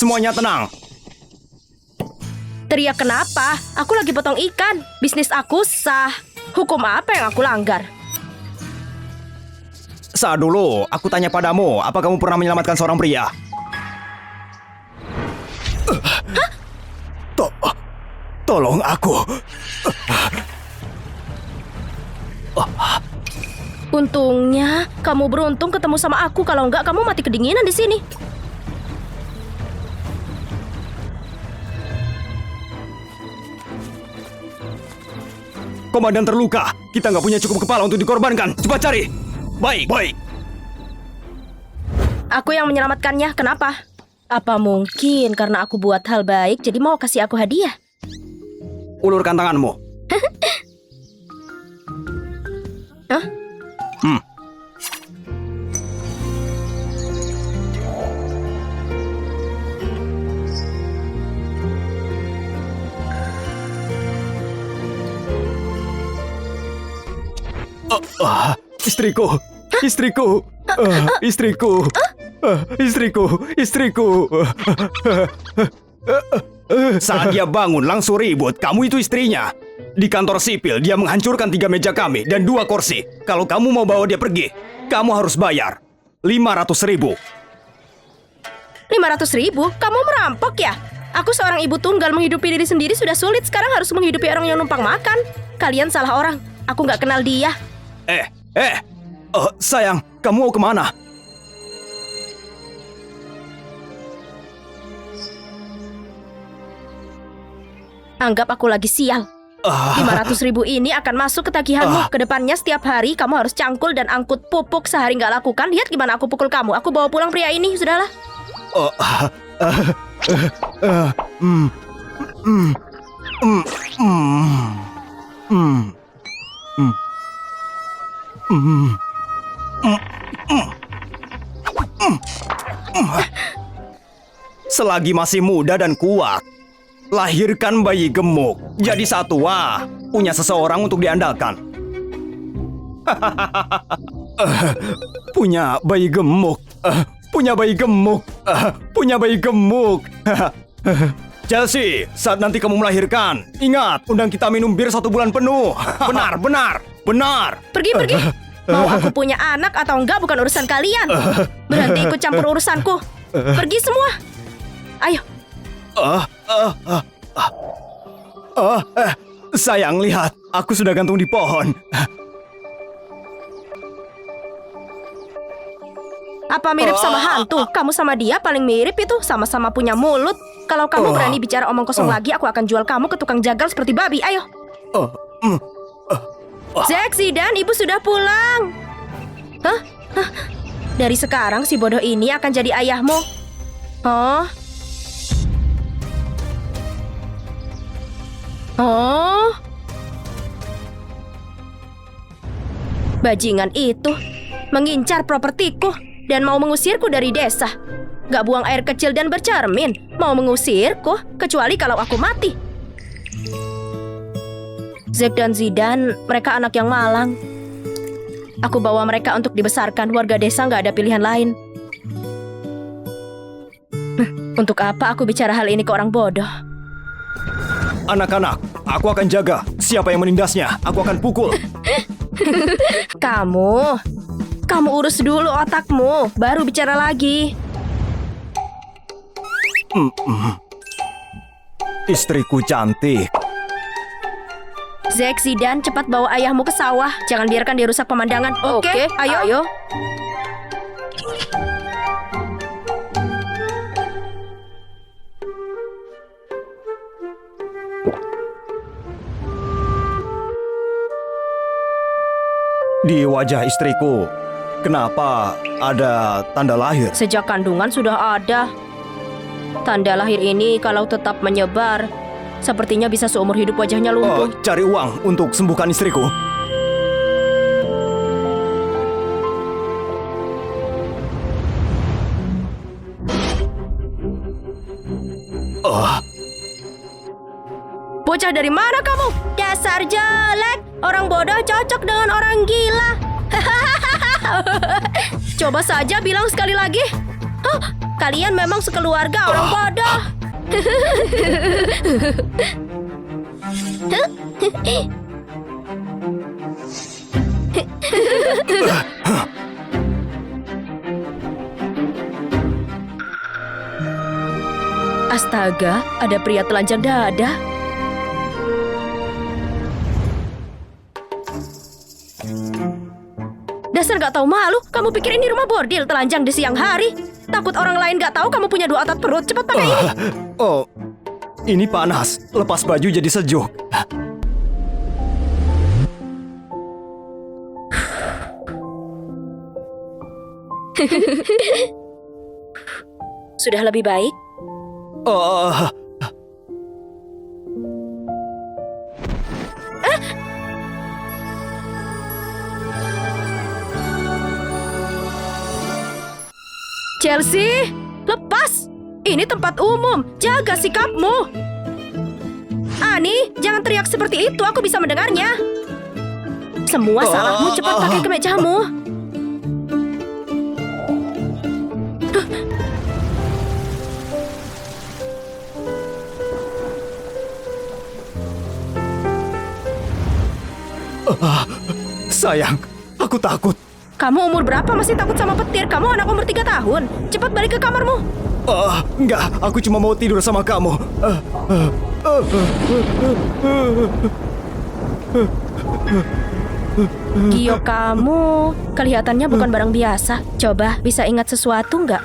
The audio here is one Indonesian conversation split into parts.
semuanya tenang. Teriak kenapa? Aku lagi potong ikan. Bisnis aku sah. Hukum apa yang aku langgar? Saat dulu, aku tanya padamu, apa kamu pernah menyelamatkan seorang pria? Tolong aku. Untungnya kamu beruntung ketemu sama aku. Kalau enggak, kamu mati kedinginan di sini. Komandan terluka. Kita nggak punya cukup kepala untuk dikorbankan. Cepat cari. Baik. Aku yang menyelamatkannya. Kenapa? Apa mungkin karena aku buat hal baik, jadi mau kasih aku hadiah? Ulurkan tanganmu. Hah? Istriku. Saat dia bangun langsung ribut. Kamu itu istrinya. Di kantor sipil dia menghancurkan 3 meja kami dan 2 kursi. Kalau kamu mau bawa dia pergi, kamu harus bayar 500.000. 500.000? Kamu merampok ya? Aku seorang ibu tunggal, menghidupi diri sendiri sudah sulit. Sekarang harus menghidupi orang yang numpang makan. Kalian salah orang. Aku nggak kenal dia. Sayang, kamu mau kemana? Anggap aku lagi sial. 500.000 ini akan masuk ke tagihanmu. Kedepannya setiap hari kamu harus cangkul dan angkut pupuk. Sehari nggak lakukan, lihat gimana aku pukul kamu. Aku bawa pulang pria ini, sudahlah. Selagi masih muda dan kuat, lahirkan bayi gemuk. Jadi saat tua, punya seseorang untuk diandalkan. Punya bayi gemuk. Chelsea, saat nanti kamu melahirkan, ingat, undang kita minum bir 1 bulan penuh. Benar. Pergi. Mau aku punya anak atau enggak bukan urusan kalian. Berhenti ikut campur urusanku. Pergi semua. Ayo. Sayang, lihat, aku sudah gantung di pohon. Apa mirip sama hantu? Kamu sama dia paling mirip itu. Sama-sama punya mulut. Kalau kamu berani bicara omong kosong lagi, aku akan jual kamu ke tukang jagal seperti babi. Ayo. Zack, Zidane, ibu sudah pulang. Hah? Dari sekarang si bodoh ini akan jadi ayahmu. Bajingan itu mengincar propertiku dan mau mengusirku dari desa. Gak buang air kecil dan bercermin. Mau mengusirku, kecuali kalau aku mati. Zack dan Zidane, mereka anak yang malang. Aku bawa mereka untuk dibesarkan. Warga desa gak ada pilihan lain. Untuk apa aku bicara hal ini ke orang bodoh? Anak-anak, aku akan jaga. Siapa yang menindasnya, aku akan pukul. Kamu urus dulu otakmu, baru bicara lagi. Istriku cantik. Zack, Zidane, cepat bawa ayahmu ke sawah. Jangan biarkan dia rusak pemandangan. Oke, ayo. Di wajah istriku, kenapa ada tanda lahir? Sejak kandungan sudah ada. Tanda lahir ini kalau tetap menyebar, sepertinya bisa seumur hidup wajahnya lumpuh. Cari uang untuk sembuhkan istriku. Bocah dari mana kamu? Dasar jelek. Orang bodoh cocok dengan orang gila. Coba saja bilang sekali lagi. Kalian memang sekeluarga orang bodoh. Astaga, ada pria telanjang dada. Dasar gak tahu malu, kamu pikir ini rumah bordil telanjang di siang hari? Takut orang lain gak tahu kamu punya 2 otot perut, cepat pakai ini. Oh, ini panas. Lepas baju jadi sejuk. Sudah lebih baik? Oh, Chelsea, lepas! Ini tempat umum, jaga sikapmu. Ani, jangan teriak seperti itu, aku bisa mendengarnya. Semua salahmu, cepat pakai kemejamu. sayang, aku takut. Kamu umur berapa masih takut sama petir? Kamu anak umur 3 tahun. Cepat balik ke kamarmu. Enggak, aku cuma mau tidur sama kamu. Gio, kamu kelihatannya bukan barang biasa. Coba, bisa ingat sesuatu nggak?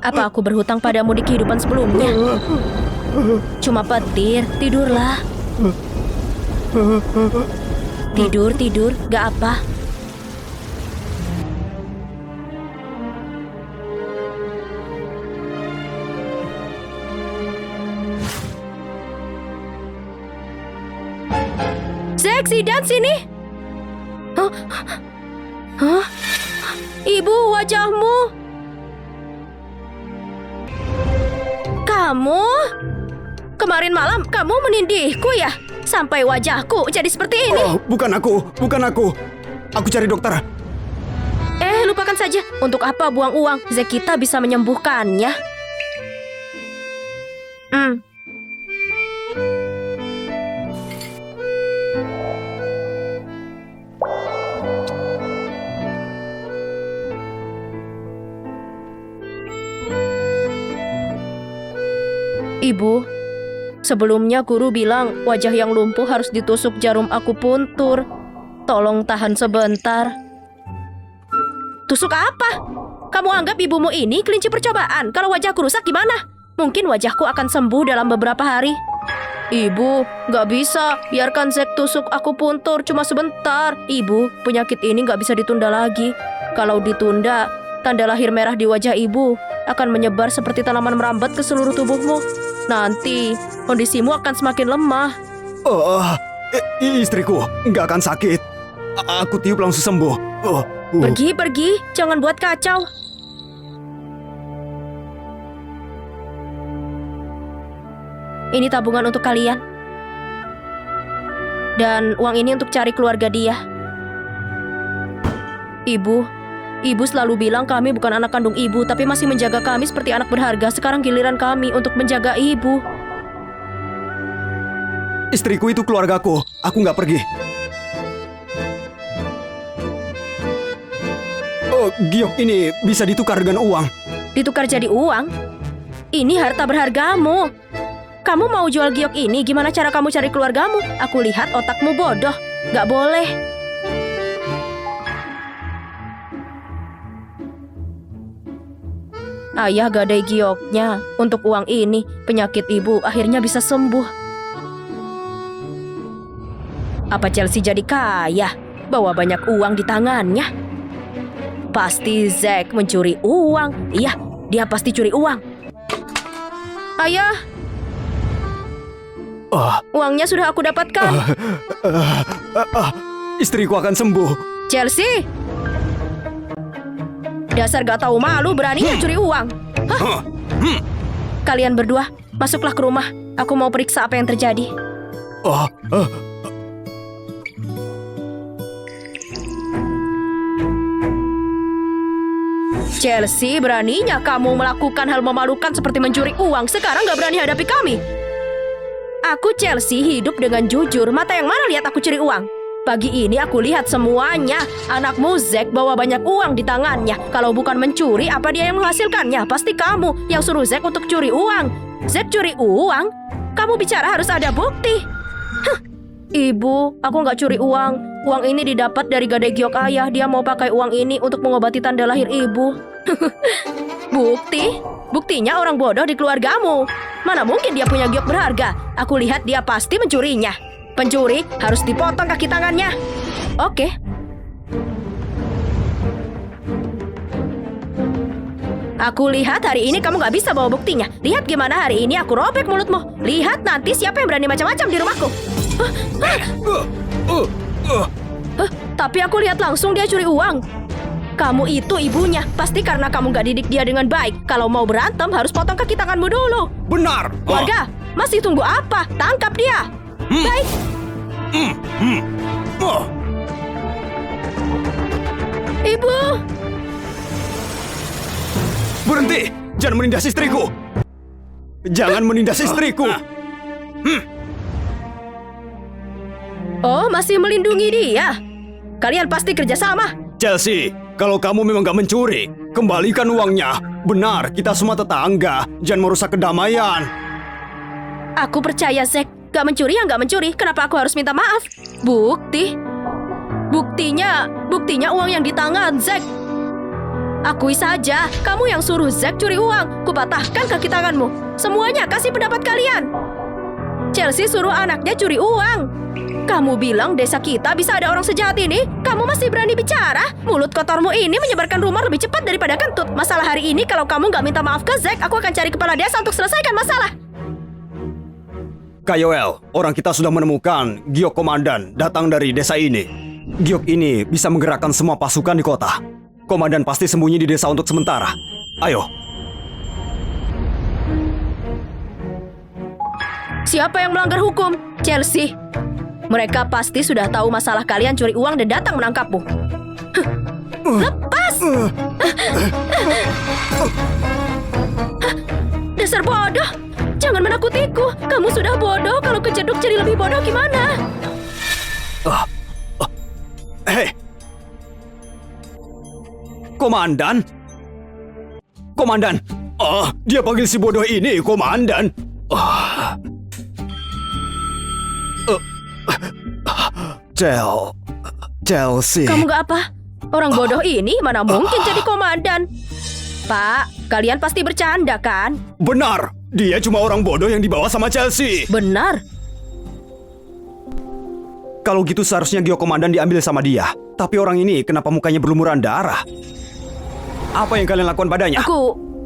Apa aku berhutang padamu di kehidupan sebelumnya? Cuma petir, tidurlah. Tidur, gak apa. Seksi dan sini. Hah? Ibu, wajahmu. Kamu? Kemarin malam kamu menindihku ya? Sampai wajahku jadi seperti ini. Bukan aku. Aku cari dokter. Lupakan saja. Untuk apa buang uang? Zekita bisa menyembuhkannya. Ibu, sebelumnya guru bilang wajah yang lumpuh harus ditusuk jarum akupuntur. Tolong tahan sebentar. Tusuk apa? Kamu anggap ibumu ini kelinci percobaan? Kalau wajahku rusak gimana? Mungkin wajahku akan sembuh dalam beberapa hari. Ibu, gak bisa. Biarkan Zack tusuk akupuntur cuma sebentar. Ibu, penyakit ini gak bisa ditunda lagi. Kalau ditunda, tanda lahir merah di wajah ibu akan menyebar seperti tanaman merambat ke seluruh tubuhmu. Nanti, kondisimu akan semakin lemah. Istriku nggak akan sakit. Aku tiup langsung sembuh. Pergi, jangan buat kacau. Ini tabungan untuk kalian. Dan uang ini untuk cari keluarga dia. Ibu selalu bilang kami bukan anak kandung ibu, tapi masih menjaga kami seperti anak berharga. Sekarang giliran kami untuk menjaga ibu. Istriku itu keluargaku. Aku nggak pergi. Giok ini bisa ditukar dengan uang. Ditukar jadi uang? Ini harta berhargamu. Kamu mau jual giok ini? Gimana cara kamu cari keluargamu? Aku lihat otakmu bodoh. Nggak boleh. Ayah gadai gioknya. Untuk uang ini, penyakit ibu akhirnya bisa sembuh. Apa Chelsea jadi kaya? Bawa banyak uang di tangannya. Pasti Zack mencuri uang. Iya, dia pasti curi uang. Ayah, uangnya sudah aku dapatkan. Istriku akan sembuh. Chelsea, dasar gak tahu malu, beraninya curi uang. Hah? kalian berdua, masuklah ke rumah. Aku mau periksa apa yang terjadi. Oh, Chelsea, beraninya kamu melakukan hal memalukan seperti mencuri uang. Sekarang gak berani hadapi kami. Aku Chelsea hidup dengan jujur. Mata yang mana lihat aku curi uang? Pagi ini aku lihat semuanya. Anakmu Zack bawa banyak uang di tangannya. Kalau bukan mencuri, apa dia yang menghasilkannya? Pasti kamu yang suruh Zack untuk curi uang. Zack curi uang? Kamu bicara harus ada bukti. Hah. Ibu, aku nggak curi uang. Uang ini didapat dari gadai giok ayah. Dia mau pakai uang ini untuk mengobati tanda lahir ibu. Bukti? Buktinya orang bodoh di keluargamu. Mana mungkin dia punya giok berharga? Aku lihat dia pasti mencurinya. Pencuri harus dipotong kaki tangannya. Oke. Aku lihat hari ini kamu gak bisa bawa buktinya. Lihat gimana hari ini aku robek mulutmu. Lihat nanti siapa yang berani macam-macam di rumahku. Tapi aku lihat langsung dia curi uang. Kamu itu ibunya. Pasti karena kamu gak didik dia dengan baik. Kalau mau berantem harus potong kaki tanganmu dulu. benar. Warga, masih tunggu apa? Tangkap dia. Baik. Ibu. Berhenti! Jangan menindas istriku! Jangan menindas istriku! Oh, masih melindungi dia? Kalian pasti kerjasama. Chelsea, kalau kamu memang gak mencuri, kembalikan uangnya. Benar, kita semua tetangga. Jangan merusak kedamaian. Aku percaya Zack. Gak mencuri ya gak mencuri. Kenapa aku harus minta maaf? Bukti? Buktinya uang yang di tangan Zack. Akui saja, kamu yang suruh Zack curi uang. Kupatahkan kaki tanganmu. Semuanya kasih pendapat kalian. Chelsea suruh anaknya curi uang. Kamu bilang desa kita bisa ada orang sejahat ini? Kamu masih berani bicara? Mulut kotormu ini menyebarkan rumor lebih cepat daripada kentut. Masalah hari ini kalau kamu gak minta maaf ke Zack, aku akan cari kepala desa untuk selesaikan masalah. Kak Yoel, orang kita sudah menemukan giok komandan datang dari desa ini. Giok ini bisa menggerakkan semua pasukan di kota. Komandan pasti sembunyi di desa untuk sementara. Ayo. Siapa yang melanggar hukum? Chelsea. Mereka pasti sudah tahu masalah kalian curi uang dan datang menangkapmu. Lepas! Dasar bodoh! Jangan menakutiku. Kamu sudah bodoh. Kalau kejeduk jadi lebih bodoh gimana? Hei! Komandan? Komandan! Dia panggil si bodoh ini komandan. Chelsea. Kamu gak apa? Orang bodoh ini mana mungkin jadi komandan? Pak, kalian pasti bercanda kan? Benar, dia cuma orang bodoh yang dibawa sama Chelsea. Benar. Kalau gitu seharusnya giok komandan diambil sama dia. Tapi orang ini kenapa mukanya berlumuran darah? Apa yang kalian lakukan padanya?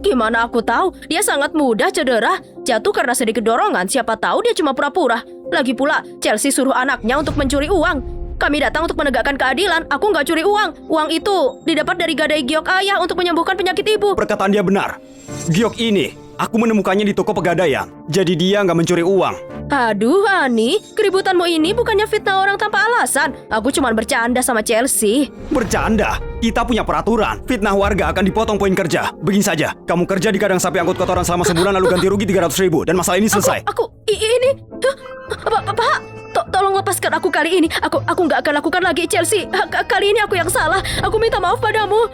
Gimana aku tahu? Dia sangat mudah cedera. Jatuh karena sedikit dorongan. Siapa tahu dia cuma pura-pura. Lagi pula, Chelsea suruh anaknya untuk mencuri uang. Kami datang untuk menegakkan keadilan. Aku nggak curi uang. Uang itu didapat dari gadai giok ayah untuk menyembuhkan penyakit ibu. Perkataan dia benar. Giok ini, aku menemukannya di toko pegadaian. Jadi dia nggak mencuri uang. Aduh, Hani, keributanmu ini bukannya fitnah orang tanpa alasan. Aku cuma bercanda sama Chelsea. Bercanda? Kita punya peraturan. Fitnah warga akan dipotong poin kerja. Begini saja, kamu kerja di kandang sapi angkut kotoran selama sebulan lalu ganti rugi 300.000 dan masalah ini selesai. Ini, Pak, tolong lepaskan aku kali ini. Aku nggak akan lakukan lagi, Chelsea. Kali ini aku yang salah. Aku minta maaf padamu.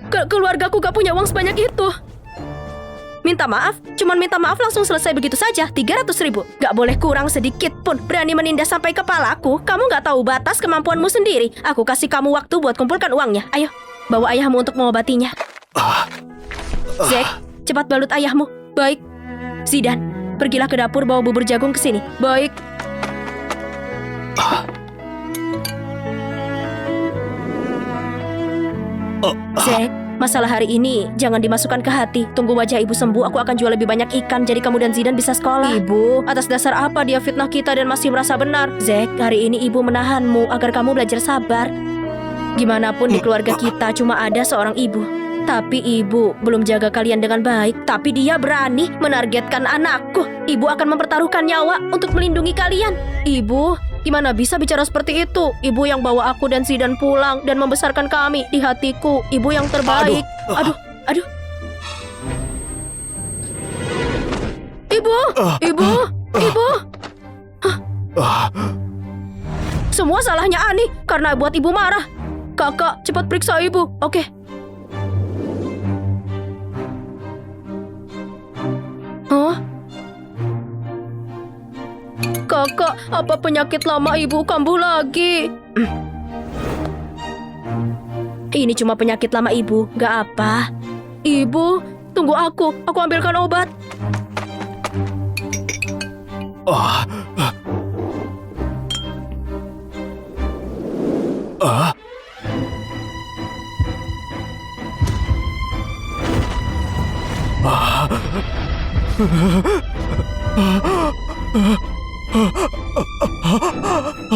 Keluargaku gak punya uang sebanyak itu. Minta maaf? Cuman minta maaf langsung selesai begitu saja. 300.000. Gak boleh kurang sedikit pun. Berani menindas sampai kepalaku. Kamu gak tahu batas kemampuanmu sendiri. Aku kasih kamu waktu buat kumpulkan uangnya. Ayo, bawa ayahmu untuk mengobatinya. Zack, cepat balut ayahmu. Baik. Zidane, pergilah ke dapur bawa bubur jagung ke sini. Baik. Zack, masalah hari ini jangan dimasukkan ke hati. Tunggu wajah ibu sembuh, aku akan jual lebih banyak ikan. Jadi kamu dan Zidane bisa sekolah. Ibu, atas dasar apa dia fitnah kita dan masih merasa benar? Zack, hari ini ibu menahanmu agar kamu belajar sabar. Gimana pun di keluarga kita cuma ada seorang ibu. Tapi ibu belum jaga kalian dengan baik. Tapi dia berani menargetkan anakku. Ibu akan mempertaruhkan nyawa untuk melindungi kalian. Ibu, gimana bisa bicara seperti itu? Ibu yang bawa aku dan Zidan pulang dan membesarkan kami di hatiku. Ibu yang terbaik. Aduh. Ibu. Semua salahnya Ani karena buat ibu marah. Kakak, cepat periksa ibu. Oke. Hah? Kakak, apa penyakit lama ibu kambuh lagi? Ini cuma penyakit lama ibu, gak apa. Ibu, tunggu aku ambilkan obat.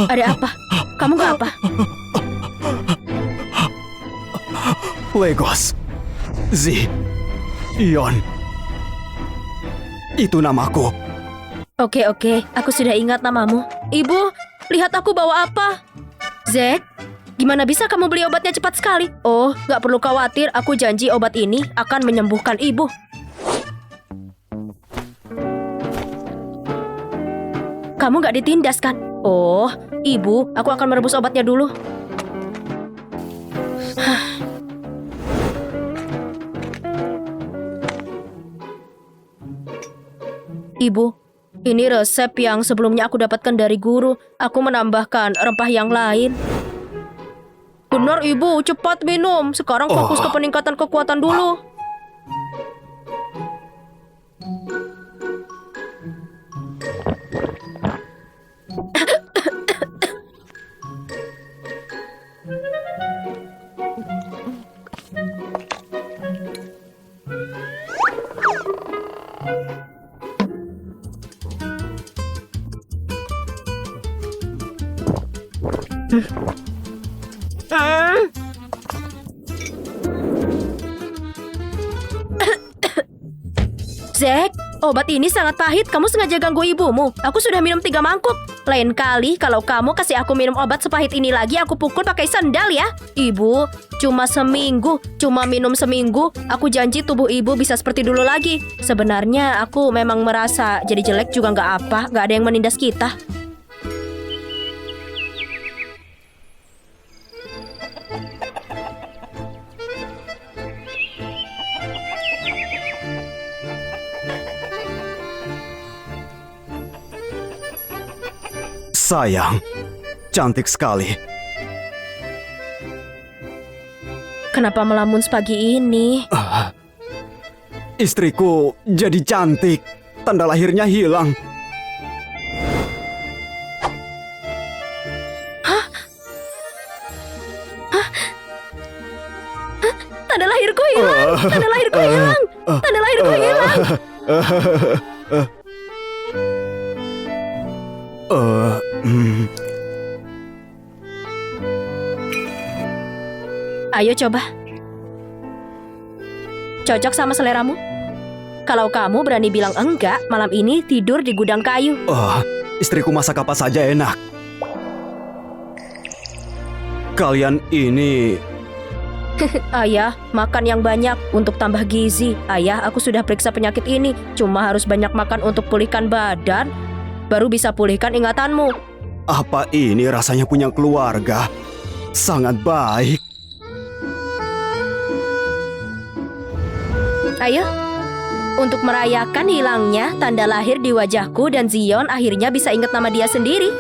Ada apa? Kamu gak apa? Legos, Zion. Itu namaku. Oke, aku sudah ingat namamu. Ibu, lihat aku bawa apa? Zack, gimana bisa kamu beli obatnya cepat sekali? Oh, gak perlu khawatir, aku janji obat ini akan menyembuhkan ibu. Kamu gak ditindas kan? Oh, ibu, aku akan merebus obatnya dulu. Ibu, ini resep yang sebelumnya aku dapatkan dari guru. Aku menambahkan rempah yang lain. Benar, Ibu. Cepat minum. Sekarang fokus ke peningkatan kekuatan dulu. Zack, obat ini sangat pahit. Kamu sengaja ganggu ibumu. Aku sudah minum 3 mangkuk. Lain kali kalau kamu kasih aku minum obat sepahit ini lagi, aku pukul pakai sendal ya. Ibu, cuma seminggu. Cuma minum seminggu. Aku janji tubuh ibu bisa seperti dulu lagi. Sebenarnya aku memang merasa jadi jelek juga nggak apa. Nggak ada yang menindas kita. Sayang, cantik sekali. Kenapa melamun sepagi ini? Istriku jadi cantik. Tanda lahirnya hilang. Tanda lahirku hilang. Tanda lahirku hilang. Tanda lahirku hilang. Ayo coba. Cocok sama seleramu? Kalau kamu berani bilang enggak, malam ini tidur di gudang kayu. Istriku masak apa saja enak. Kalian ini... Ayah, makan yang banyak untuk tambah gizi. Ayah, aku sudah periksa penyakit ini. Cuma harus banyak makan untuk pulihkan badan, baru bisa pulihkan ingatanmu. Apa ini rasanya punya keluarga? Sangat baik. Ayo, untuk merayakan hilangnya tanda lahir di wajahku dan Zion akhirnya bisa ingat nama dia sendiri.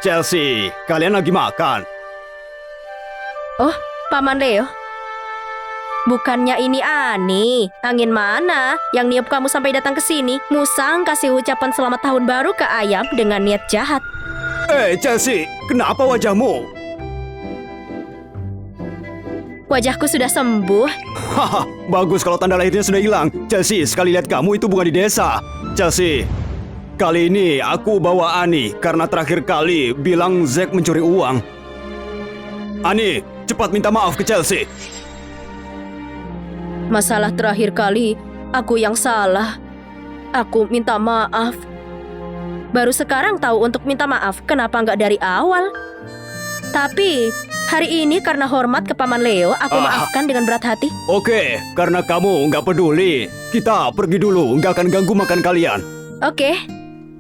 Chelsea, kalian lagi makan? Oh, Paman Leo. Bukannya ini Ani? Angin mana yang niup kamu sampai datang ke sini? Musang kasih ucapan selamat tahun baru ke ayam dengan niat jahat. Chelsea, kenapa wajahmu? wajahku sudah sembuh. Haha, bagus kalau tanda lahirnya sudah hilang. Chelsea, sekali lihat kamu itu bunga di desa. Chelsea, kali ini aku bawa Ani karena terakhir kali bilang Zack mencuri uang. Ani, cepat minta maaf ke Chelsea. Masalah terakhir kali, aku yang salah. Aku minta maaf. Baru sekarang tahu untuk minta maaf, kenapa nggak dari awal? Tapi, hari ini karena hormat ke Paman Leo, aku maafkan dengan berat hati. Oke, karena kamu nggak peduli, kita pergi dulu, nggak akan ganggu makan kalian. Oke,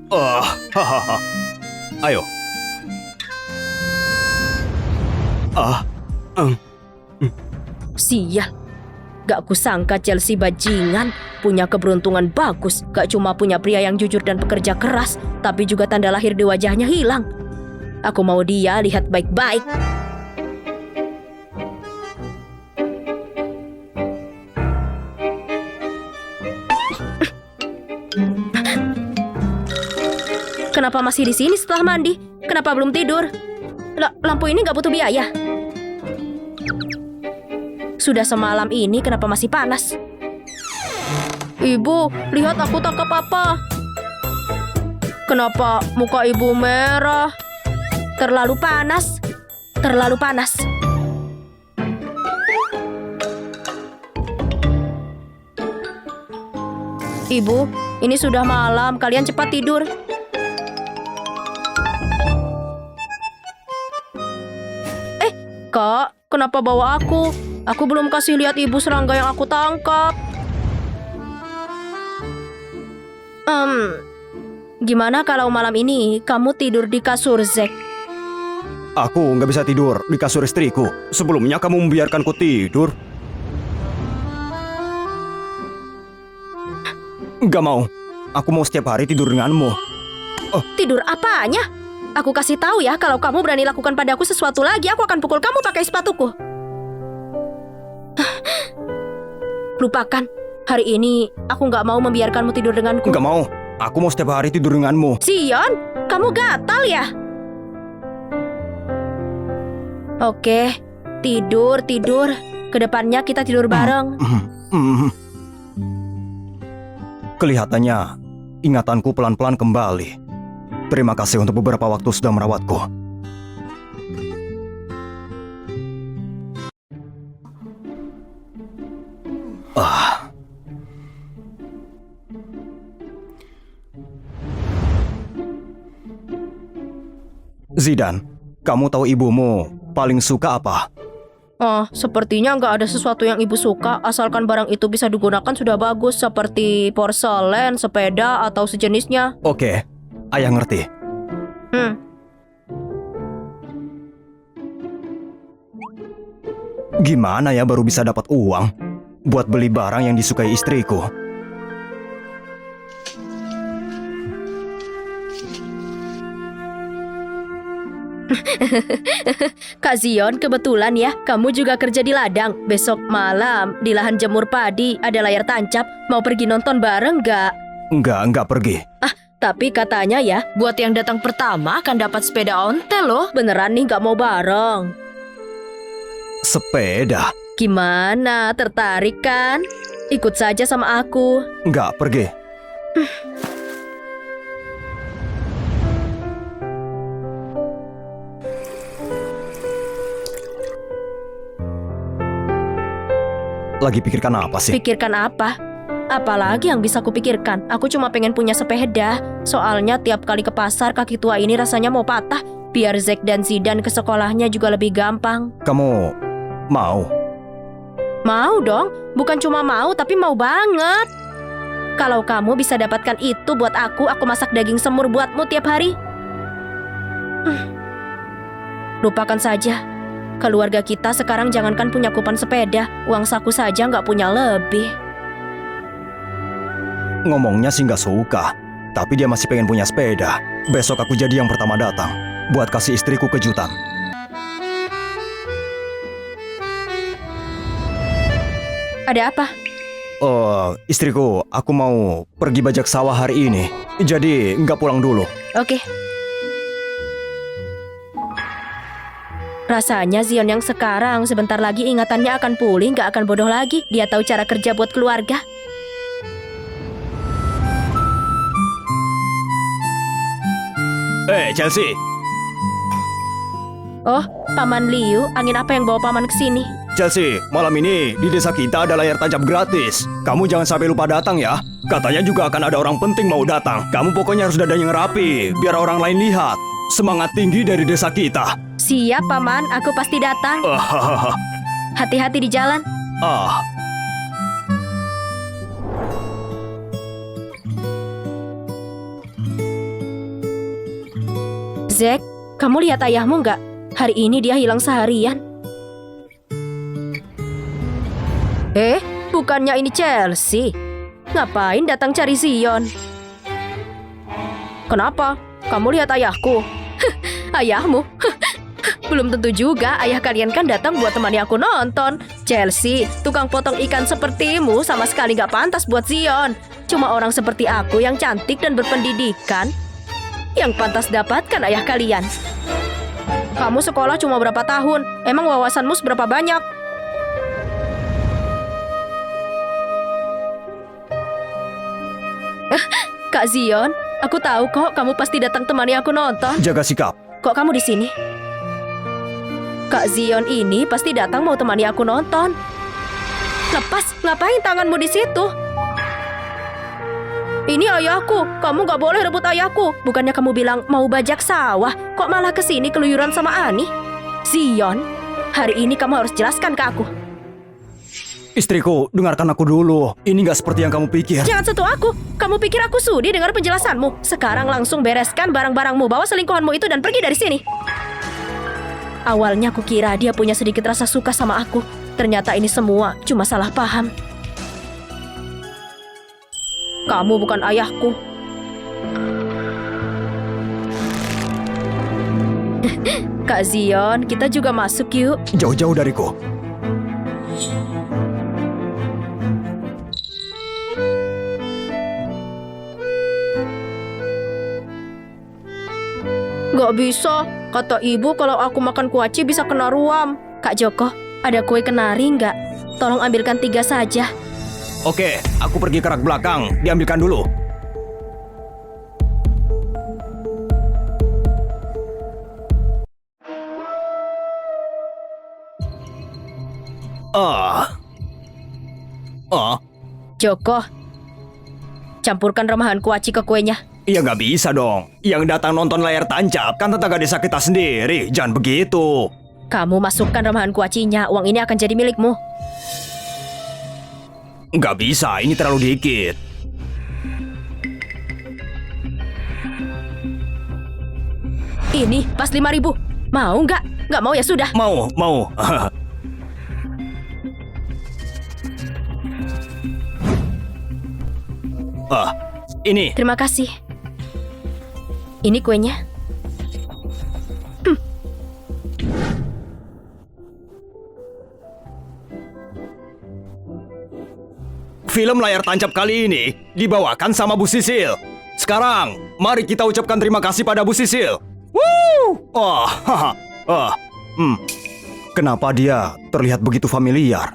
Hahaha. Ayo. sial. Gak kusangka Chelsea bajingan, punya keberuntungan bagus. Gak cuma punya pria yang jujur dan pekerja keras, tapi juga tanda lahir di wajahnya hilang. Aku mau dia lihat baik-baik. Kenapa masih di sini setelah mandi? Kenapa belum tidur? Lampu ini gak butuh biaya. Sudah semalam ini kenapa masih panas? Ibu, lihat aku tangkap apa? Kenapa muka ibu merah? Terlalu panas. Terlalu panas. Ibu, ini sudah malam. Kalian cepat tidur. Kak, kenapa bawa aku? Aku belum kasih lihat ibu serangga yang aku tangkap. Gimana kalau malam ini kamu tidur di kasur Zack? Aku nggak bisa tidur di kasur istriku. Sebelumnya kamu membiarkanku tidur. Nggak mau. Aku mau setiap hari tidur denganmu. Tidur apanya? Aku kasih tahu ya, kalau kamu berani lakukan padaku sesuatu lagi, aku akan pukul kamu pakai sepatuku. Lupakan. Hari ini aku nggak mau membiarkanmu tidur denganku. Nggak mau. Aku mau setiap hari tidur denganmu. Sion, kamu gatal ya? Oke, tidur. Kedepannya kita tidur bareng. Kelihatannya ingatanku pelan-pelan kembali. Terima kasih untuk beberapa waktu sudah merawatku. Zidane, kamu tahu ibumu paling suka apa? Sepertinya nggak ada sesuatu yang ibu suka, asalkan barang itu bisa digunakan sudah bagus, seperti porselen, sepeda, atau sejenisnya. Oke, ayah ngerti. Gimana ya baru bisa dapat uang buat beli barang yang disukai istriku? Kak Zion, kebetulan ya, kamu juga kerja di ladang. Besok malam di lahan jemur padi ada layar tancap. Mau pergi nonton bareng nggak? Enggak pergi. Tapi katanya ya, buat yang datang pertama akan dapat sepeda ontel loh. Beneran nih nggak mau bareng? Sepeda? Gimana, tertarik kan? Ikut saja sama aku. Enggak pergi. Lagi pikirkan apa sih? Pikirkan apa? Apalagi yang bisa kupikirkan? Aku cuma pengen punya sepeda. Soalnya tiap kali ke pasar kaki tua ini rasanya mau patah. Biar Zack dan Zidane ke sekolahnya juga lebih gampang. Kamu mau? Mau dong. Bukan cuma mau, tapi mau banget. Kalau kamu bisa dapatkan itu buat aku masak daging semur buatmu tiap hari. Lupakan saja. Keluarga kita sekarang jangankan punya kupan sepeda, uang saku saja nggak punya lebih. Ngomongnya sih nggak suka, tapi dia masih pengen punya sepeda. Besok aku jadi yang pertama datang, buat kasih istriku kejutan. Ada apa? Istriku, aku mau pergi bajak sawah hari ini, jadi nggak pulang dulu. Oke. Rasanya Zion yang sekarang sebentar lagi ingatannya akan pulih, nggak akan bodoh lagi. Dia tahu cara kerja buat keluarga. Chelsea. Oh, Paman Liu, angin apa yang bawa Paman ke sini? Chelsea, malam ini di desa kita ada layar tancap gratis. Kamu jangan sampai lupa datang ya. Katanya juga akan ada orang penting mau datang. Kamu pokoknya harus dandan yang rapi, biar orang lain lihat. Semangat tinggi dari desa kita. Siap, Paman. Aku pasti datang. Hati-hati di jalan. Zack, kamu lihat ayahmu nggak? Hari ini dia hilang seharian. Bukannya ini Chelsea. Ngapain datang cari Zion? Kenapa? Kamu lihat ayahku? Ayahmu? Belum tentu juga, ayah kalian kan datang buat temani aku nonton. Chelsea, tukang potong ikan sepertimu sama sekali gak pantas buat Zion. Cuma orang seperti aku yang cantik dan berpendidikan yang pantas dapatkan ayah kalian. Kamu sekolah cuma berapa tahun? Emang wawasanmu seberapa banyak? Kak Zion, aku tahu kok kamu pasti datang temani aku nonton. Jaga sikap. Kok kamu di sini? Kak Zion ini pasti datang mau temani aku nonton. Lepas, ngapain tanganmu di situ? Ini ayahku, kamu gak boleh rebut ayahku. Bukannya kamu bilang mau bajak sawah, kok malah kesini keluyuran sama Ani? Zion, hari ini kamu harus jelaskan ke aku. Istriku, dengarkan aku dulu. Ini gak seperti yang kamu pikir. Jangan sentuh aku. Kamu pikir aku sudi dengar penjelasanmu? Sekarang langsung bereskan barang-barangmu, bawa selingkuhanmu itu dan pergi dari sini. Awalnya aku kira dia punya sedikit rasa suka sama aku. Ternyata ini semua cuma salah paham. Kamu bukan ayahku. Kak Zion, kita juga masuk yuk. Jauh-jauh dariku. Gak bisa, kata ibu kalau aku makan kuaci bisa kena ruam. Kak Joko, ada kue kenari nggak? Tolong ambilkan 3 saja. Oke, aku pergi ke rak belakang. Diambilkan dulu. Joko, campurkan remahan kuaci ke kuenya. Ya nggak bisa dong. Yang datang nonton layar tancap kan tetangga desa kita sendiri. Jangan begitu. Kamu masukkan remahan kuacinya, uang ini akan jadi milikmu. Nggak bisa, ini terlalu dikit. Ini pas 5.000. Mau nggak? Nggak mau ya sudah. Mau. Ini. Terima kasih. Ini kuenya. Film layar tancap kali ini dibawakan sama Bu Sisil. Sekarang, mari kita ucapkan terima kasih pada Bu Sisil. Woo! Kenapa dia terlihat begitu familiar?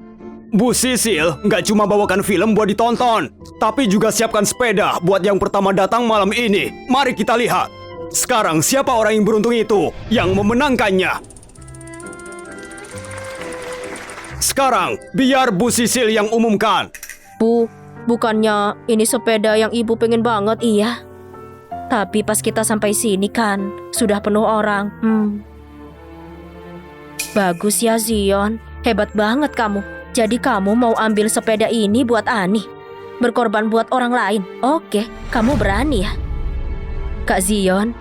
Bu Sisil nggak cuma bawakan film buat ditonton, tapi juga siapkan sepeda buat yang pertama datang malam ini. Mari kita lihat. Sekarang siapa orang yang beruntung itu yang memenangkannya? Sekarang, biar Bu Sisil yang umumkan. Bu, bukannya ini sepeda yang ibu pengen banget, iya? Tapi pas kita sampai sini kan, sudah penuh orang. Bagus ya Zion, hebat banget kamu. Jadi kamu mau ambil sepeda ini buat Ani? Berkorban buat orang lain? Oke, kamu berani ya? Kak Zion,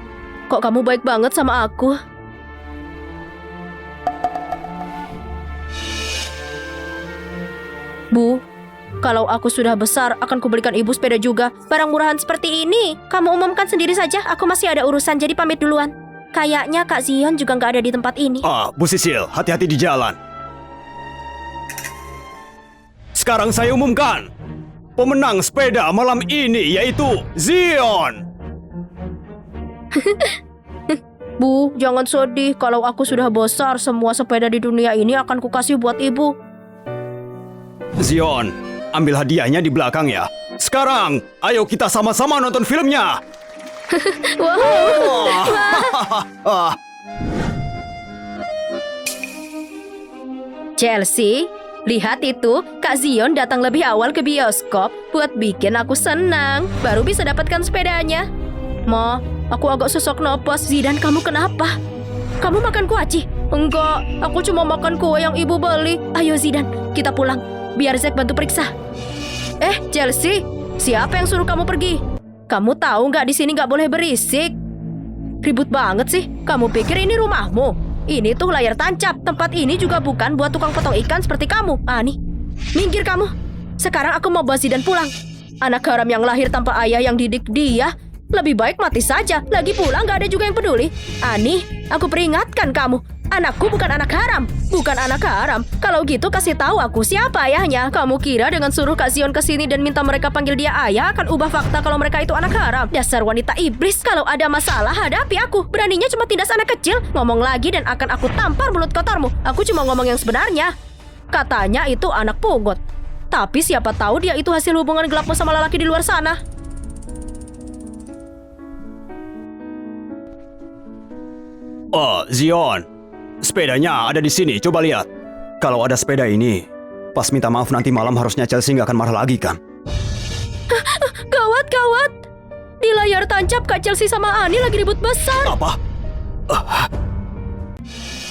kok kamu baik banget sama aku? Bu, kalau aku sudah besar, akan kubelikan ibu sepeda juga. Barang murahan seperti ini, kamu umumkan sendiri saja. Aku masih ada urusan, jadi pamit duluan. Kayaknya Kak Zion juga nggak ada di tempat ini. Bu Sisil, hati-hati di jalan. Sekarang saya umumkan, pemenang sepeda malam ini yaitu Zion. Bu, jangan sedih. Kalau aku sudah besar, semua sepeda di dunia ini akan kukasih buat ibu. Zion, ambil hadiahnya di belakang ya. Sekarang, ayo kita sama-sama nonton filmnya. Wow. Chelsea, lihat itu. Kak Zion datang lebih awal ke bioskop buat bikin aku senang. Baru bisa dapatkan sepedanya. Ma, aku agak sesak napas. Zidane, kamu kenapa? Kamu makan kuaci? Enggak, aku cuma makan kue yang ibu beli. Ayo Zidane, kita pulang. Biar Zack bantu periksa. Chelsea, siapa yang suruh kamu pergi? Kamu tahu nggak di sini nggak boleh berisik? Ribut banget sih. Kamu pikir ini rumahmu? Ini tuh layar tancap. Tempat ini juga bukan buat tukang potong ikan seperti kamu. Nih, minggir kamu. Sekarang aku mau bawa Zidane pulang. Anak haram yang lahir tanpa ayah yang didik dia. Lebih baik mati saja. Lagi pula nggak ada juga yang peduli. Nih, aku peringatkan kamu. Anakku bukan anak haram. Bukan anak haram. Kalau gitu kasih tahu aku siapa ayahnya. Kamu kira dengan suruh Kak Zion kesini dan minta mereka panggil dia ayah akan ubah fakta kalau mereka itu anak haram? Dasar wanita iblis. Kalau ada masalah hadapi aku. Beraninya cuma tindas anak kecil. Ngomong lagi dan akan aku tampar mulut kotormu. Aku cuma ngomong yang sebenarnya. Katanya itu anak pungut. Tapi siapa tahu dia itu hasil hubungan gelapmu sama lelaki di luar sana. Zion, sepedanya ada di sini, coba lihat. Kalau ada sepeda ini, pas minta maaf nanti malam harusnya Chelsea nggak akan marah lagi kan? Gawat, gawat. Di layar tancap Kak Chelsea sama Ani lagi ribut besar. Apa?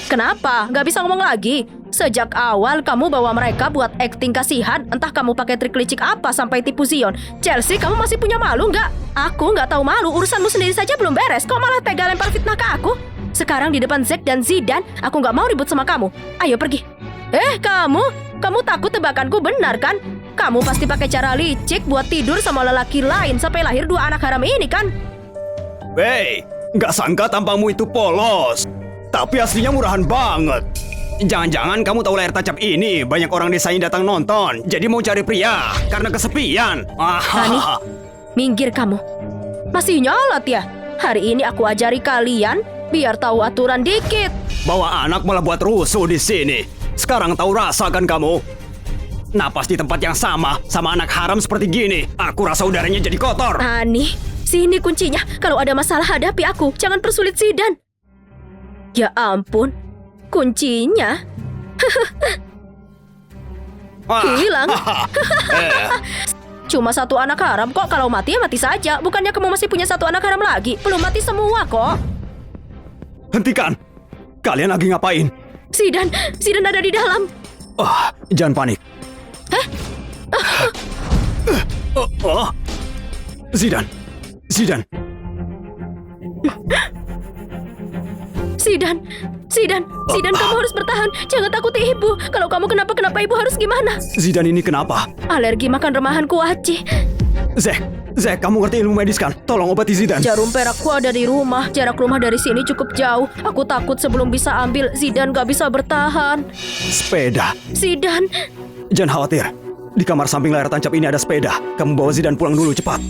Kenapa? Nggak bisa ngomong lagi? Sejak awal kamu bawa mereka buat acting kasihan. Entah kamu pakai trik licik apa sampai tipu Zion. Chelsea, kamu masih punya malu nggak? Aku nggak tahu malu, urusanmu sendiri saja belum beres. Kok malah tega lempar fitnah ke aku? Sekarang di depan Zack dan Zidane, aku nggak mau ribut sama kamu. Ayo pergi. Kamu takut tebakanku benar kan? Kamu pasti pakai cara licik buat tidur sama lelaki lain sampai lahir 2 anak haram ini kan? Hei, nggak sangka tampangmu itu polos. Tapi aslinya murahan banget. Jangan-jangan kamu tahu layar tancap ini banyak orang desa yang datang nonton. Jadi mau cari pria karena kesepian. Hani, minggir kamu. Masih nyolot ya? Hari ini aku ajari kalian biar tahu aturan dikit. Bawa anak malah buat rusuh di sini. Sekarang tahu rasa kan kamu? Napas di tempat yang sama anak haram seperti gini. Aku rasa udaranya jadi kotor. Ani, sini kuncinya. Kalau ada masalah hadapi aku. Jangan persulit Zidane. Ya ampun, kuncinya hilang. Cuma 1 anak haram kok. Kalau mati ya mati saja. Bukannya kamu masih punya 1 anak haram lagi? Belum mati semua kok. Hentikan! Kalian lagi ngapain? Zidane ada di dalam. Jangan panik. Zidane. Zidane, kamu harus bertahan. Jangan takuti ibu. Kalau kamu kenapa-kenapa ibu harus gimana? Zidane ini kenapa? Alergi makan remahan kuaci. Zack, kamu ngerti ilmu medis kan? Tolong obati Zidane. Jarum perakku ada di rumah. Jarak rumah dari sini cukup jauh. Aku takut sebelum bisa ambil, Zidane gak bisa bertahan. Sepeda. Zidane. Jangan khawatir. Di kamar samping layar tancap ini ada sepeda. Kamu bawa Zidane pulang dulu, cepat.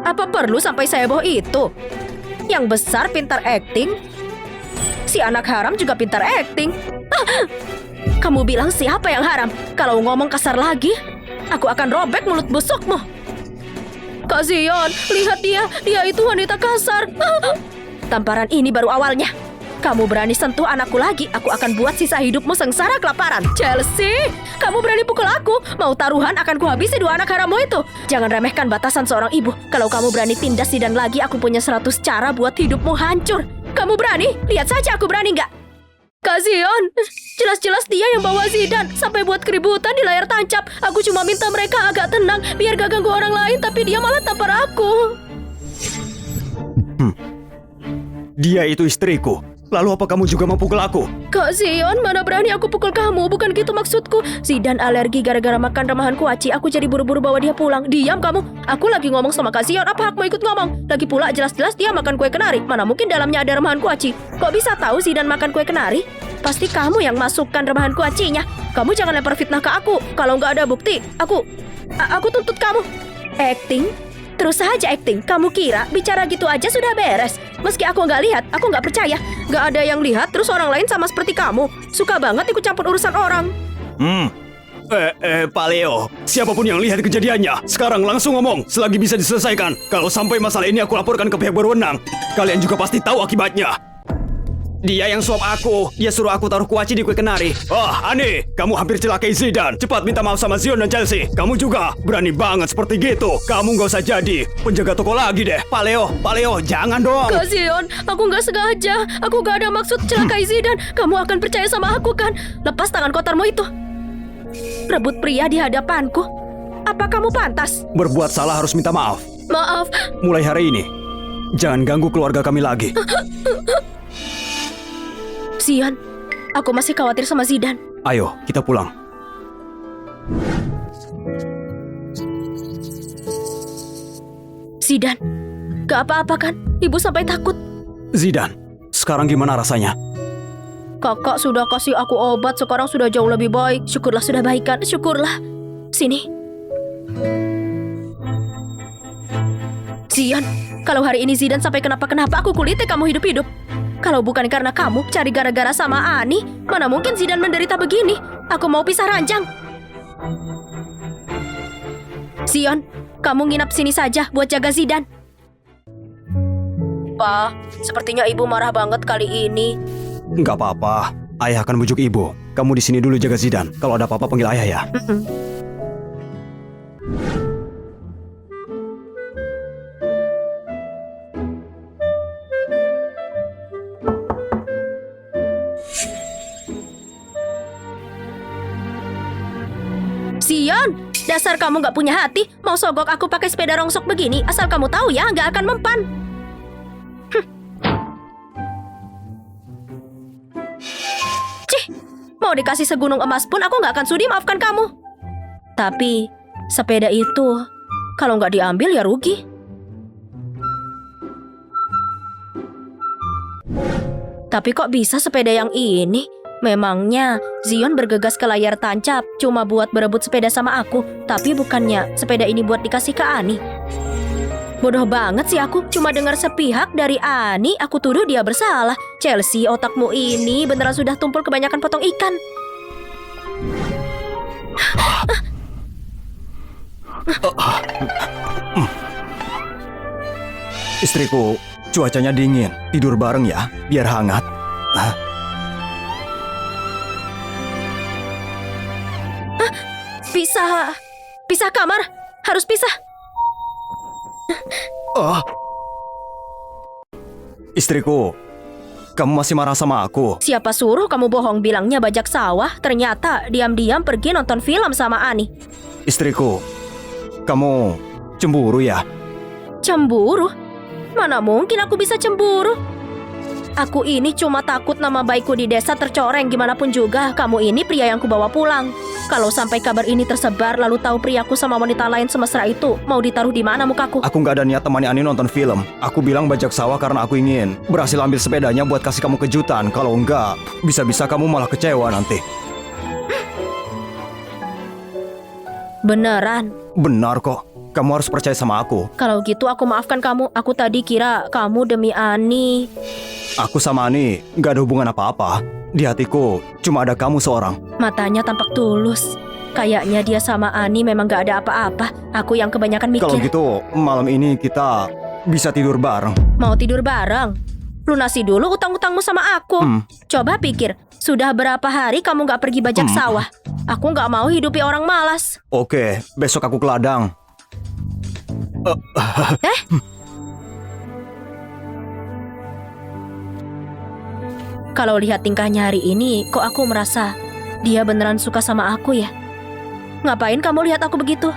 Apa perlu sampai saya bawa itu? Yang besar pintar acting. Si anak haram juga pintar acting. Kamu bilang siapa yang haram? Kalau ngomong kasar lagi, aku akan robek mulut busukmu. Kak Zion, lihat dia. Dia itu wanita kasar. Tamparan ini baru awalnya. Kamu berani sentuh anakku lagi, aku akan buat sisa hidupmu sengsara kelaparan. Chelsea, kamu berani pukul aku? Mau taruhan akan kuhabisi 2 anak harammu itu. Jangan remehkan batasan seorang ibu. Kalau kamu berani tindas Zidane lagi, aku punya 100 cara buat hidupmu hancur. Kamu berani? Lihat saja aku berani nggak? Kak Zion, jelas-jelas dia yang bawa Zidane sampai buat keributan di layar tancap. Aku cuma minta mereka agak tenang biar gak ganggu orang lain, tapi dia malah tampar aku. Dia itu istriku. Lalu apa kamu juga mau pukul aku? Kak Zion, mana berani aku pukul kamu? Bukan gitu maksudku. Zidane alergi gara-gara makan remahan kuaci. Aku jadi buru-buru bawa dia pulang. Diam kamu. Aku lagi ngomong sama Kak Zion. Apa hakmu ikut ngomong? Lagi pula jelas-jelas dia makan kue kenari. Mana mungkin dalamnya ada remahan kuaci? Kok bisa tahu Zidane makan kue kenari? Pasti kamu yang masukkan remahan kuacinya. Kamu jangan lempar fitnah ke aku. Kalau nggak ada bukti, aku tuntut kamu. Acting? Terus saja acting. Kamu kira bicara gitu aja sudah beres? Meski aku nggak lihat, aku nggak percaya. Nggak ada yang lihat, terus orang lain sama seperti kamu. Suka banget ikut campur urusan orang. Pak Leo, siapapun yang lihat kejadiannya, sekarang langsung ngomong selagi bisa diselesaikan. Kalau sampai masalah ini aku laporkan ke pihak berwenang, kalian juga pasti tahu akibatnya. Dia yang suap aku, dia suruh aku taruh kuaci di kue kenari. Aneh, kamu hampir celakai Zidane. Cepat minta maaf sama Zion dan Chelsea. Kamu juga berani banget seperti gitu. Kamu nggak usah jadi penjaga toko lagi deh. Pak Leo, jangan dong. Kak Zion, aku nggak sengaja. Aku nggak ada maksud celakai Zidane. Kamu akan percaya sama aku kan? Lepas tangan kotormu itu. Rebut pria di hadapanku. Apa kamu pantas? Berbuat salah harus minta maaf. Maaf. Mulai hari ini, jangan ganggu keluarga kami lagi. Zion, aku masih khawatir sama Zidane. Ayo, kita pulang. Zidane, gak apa-apa kan? Ibu sampai takut. Zidane, sekarang gimana rasanya? Kakak sudah kasih aku obat, sekarang sudah jauh lebih baik. Syukurlah sudah baikan, syukurlah. Sini. Zion, kalau hari ini Zidane sampai kenapa-kenapa, aku kulitnya kamu hidup-hidup. Kalau bukan karena kamu cari gara-gara sama Ani, mana mungkin Zidane menderita begini? Aku mau pisah ranjang. Zion, kamu nginap sini saja buat jaga Zidane. Pa, sepertinya ibu marah banget kali ini. Nggak apa-apa, ayah akan bujuk ibu. Kamu di sini dulu jaga Zidane. Kalau ada apa-apa panggil ayah ya. Zion, dasar kamu gak punya hati. Mau sogok aku pakai sepeda rongsok begini. Asal kamu tahu ya, gak akan mempan. Cih, mau dikasih segunung emas pun aku gak akan sudi maafkan kamu. Tapi, sepeda itu kalau gak diambil ya rugi. Tapi kok bisa sepeda yang ini? Memangnya Zion bergegas ke layar tancap cuma buat berebut sepeda sama aku, tapi bukannya sepeda ini buat dikasih ke Ani. Bodoh banget sih aku, cuma dengar sepihak dari Ani, aku tuduh dia bersalah. Chelsea, otakmu ini beneran sudah tumpul kebanyakan potong ikan. Istriku, cuacanya dingin. Tidur bareng ya, biar hangat. Pisah kamar, harus pisah. Istriku, kamu masih marah sama aku? Siapa suruh kamu bohong bilangnya bajak sawah, ternyata diam-diam pergi nonton film sama Ani. Istriku, kamu cemburu ya? Cemburu? Mana mungkin aku bisa cemburu? Aku ini cuma takut nama baikku di desa tercoreng. Gimana pun juga, kamu ini pria yang kubawa pulang. Kalau sampai kabar ini tersebar, lalu tahu priaku sama wanita lain semesra itu, mau ditaruh di mana mukaku? Aku nggak ada niat temani Ani nonton film. Aku bilang bajak sawah karena aku ingin berhasil ambil sepedanya buat kasih kamu kejutan. Kalau enggak, bisa-bisa kamu malah kecewa nanti. Beneran? Benar kok. Kamu harus percaya sama aku. Kalau gitu aku maafkan kamu. Aku tadi kira kamu demi Ani. Aku sama Ani nggak ada hubungan apa-apa. Di hatiku cuma ada kamu seorang. Matanya tampak tulus. Kayaknya dia sama Ani memang gak ada apa-apa. Aku yang kebanyakan mikir. Kalau gitu, malam ini kita bisa tidur bareng. Mau tidur bareng? Lunasi dulu utang-utangmu sama aku. Coba pikir, sudah berapa hari kamu gak pergi bajak sawah? Aku gak mau hidupi orang malas. Oke, besok aku ke ladang. Kalau lihat tingkahnya hari ini, kok aku merasa dia beneran suka sama aku ya? Ngapain kamu lihat aku begitu?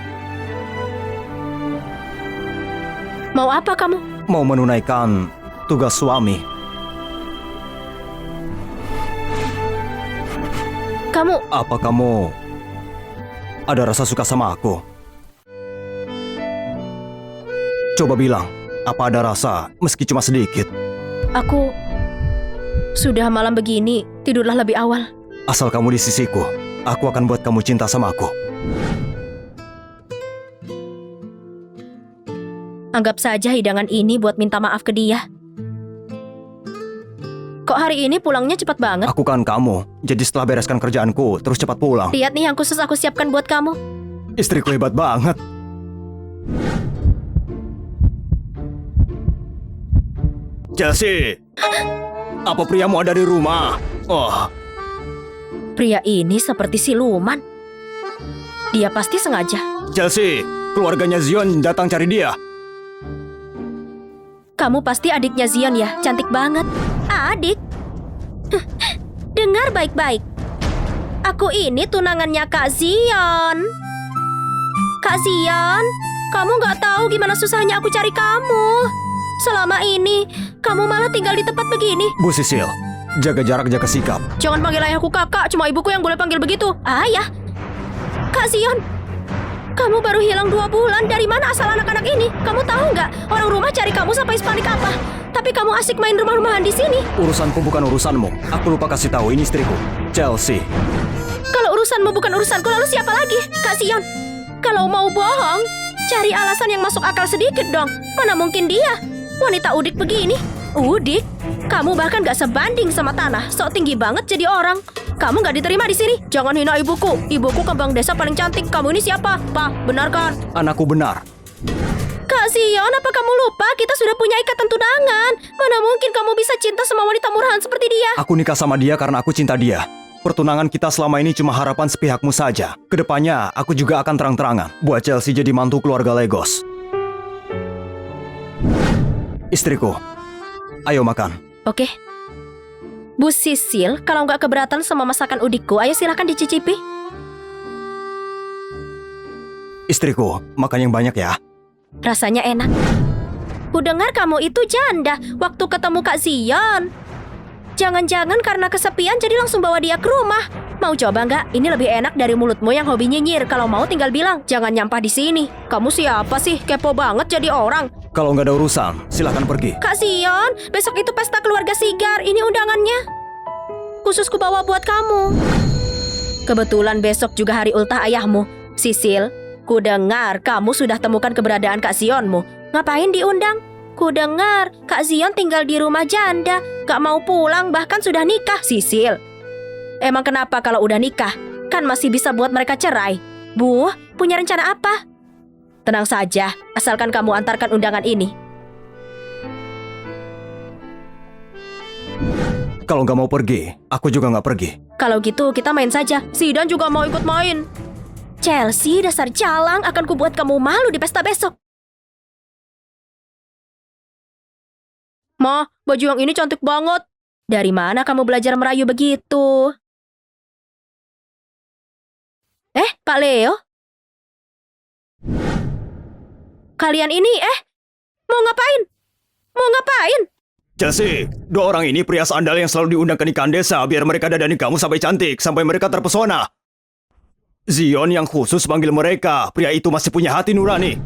Mau apa kamu? Mau menunaikan tugas suami. Kamu... Apa kamu ada rasa suka sama aku? Coba bilang, apa ada rasa meski cuma sedikit? Aku... Sudah malam begini, tidurlah lebih awal. Asal kamu di sisiku, aku akan buat kamu cinta sama aku. Anggap saja hidangan ini buat minta maaf ke dia. Kok hari ini pulangnya cepat banget? Aku kan kamu, jadi setelah bereskan kerjaanku, terus cepat pulang. Lihat nih yang khusus aku siapkan buat kamu. Istriku hebat banget. Chelsea, apa priamu ada di rumah? Oh, Pria ini seperti siluman. Dia pasti sengaja. Chelsea, keluarganya Zion datang cari dia. Kamu pasti adiknya Zion ya, cantik banget. Adik? Dengar baik-baik. Aku ini tunangannya Kak Zion. Kak Zion, kamu gak tahu gimana susahnya aku cari kamu. Selama ini, kamu malah tinggal di tempat begini. Bu Sisil, jaga jarak, jaga sikap. Jangan panggil ayahku kakak, cuma ibuku yang boleh panggil begitu. Ayah. Kak Zion, kamu baru hilang 2 bulan. Dari mana asal anak-anak ini? Kamu tahu nggak? Orang rumah cari kamu sampai panik apa? Tapi kamu asik main rumah-rumahan di sini. Urusanku bukan urusanmu. Aku lupa kasih tahu, ini istriku, Chelsea. Kalau urusanmu bukan urusanku, lalu siapa lagi? Kak Zion, kalau mau bohong, cari alasan yang masuk akal sedikit dong. Mana mungkin dia? Wanita udik begini. Udik? Kamu bahkan gak sebanding sama tanah. Sok tinggi banget jadi orang. Kamu gak diterima di sini. Jangan hina ibuku. Ibuku kembang desa paling cantik. Kamu ini siapa? Pak, benar kan? Anakku benar. Kak Zion, apa kamu lupa? Kita sudah punya ikatan tunangan. Mana mungkin kamu bisa cinta sama wanita murahan seperti dia? Aku nikah sama dia karena aku cinta dia. Pertunangan kita selama ini cuma harapan sepihakmu saja. Kedepannya, aku juga akan terang-terangan buat Chelsea jadi mantu keluarga Legos. Istriku, ayo makan. Oke. Bu Sisil, kalau nggak keberatan sama masakan udikku, ayo silahkan dicicipi. Istriku, makan yang banyak ya. Rasanya enak. Ku dengar kamu itu janda waktu ketemu Kak Zion. Jangan-jangan karena kesepian jadi langsung bawa dia ke rumah. Mau coba nggak? Ini lebih enak dari mulutmu yang hobi nyinyir. Kalau mau tinggal bilang, jangan nyampah di sini. Kamu siapa sih? Kepo banget jadi orang. Kalau nggak ada urusan, silakan pergi. Kak Zion, besok itu pesta keluarga Sigar. Ini undangannya. Khusus ku bawa buat kamu. Kebetulan besok juga hari ultah ayahmu. Sisil, ku dengar kamu sudah temukan keberadaan Kak Zionmu. Ngapain diundang? Ku dengar Kak Zion tinggal di rumah janda. Gak mau pulang, bahkan sudah nikah. Sisil, emang kenapa kalau udah nikah? Kan masih bisa buat mereka cerai. Bu, punya rencana apa? Tenang saja, asalkan kamu antarkan undangan ini. Kalau nggak mau pergi, aku juga nggak pergi. Kalau gitu kita main saja. Zidan juga mau ikut main. Chelsea, dasar jalang, akan kubuat kamu malu di pesta besok. Ma, baju yang ini cantik banget. Dari mana kamu belajar merayu begitu? Pak Leo? Kalian ini, mau ngapain? Mau ngapain? Chelsea, 2 orang ini pria sandal yang selalu diundang ke nikahan desa biar mereka dadani kamu sampai cantik, sampai mereka terpesona. Zion yang khusus panggil mereka, pria itu masih punya hati nurani.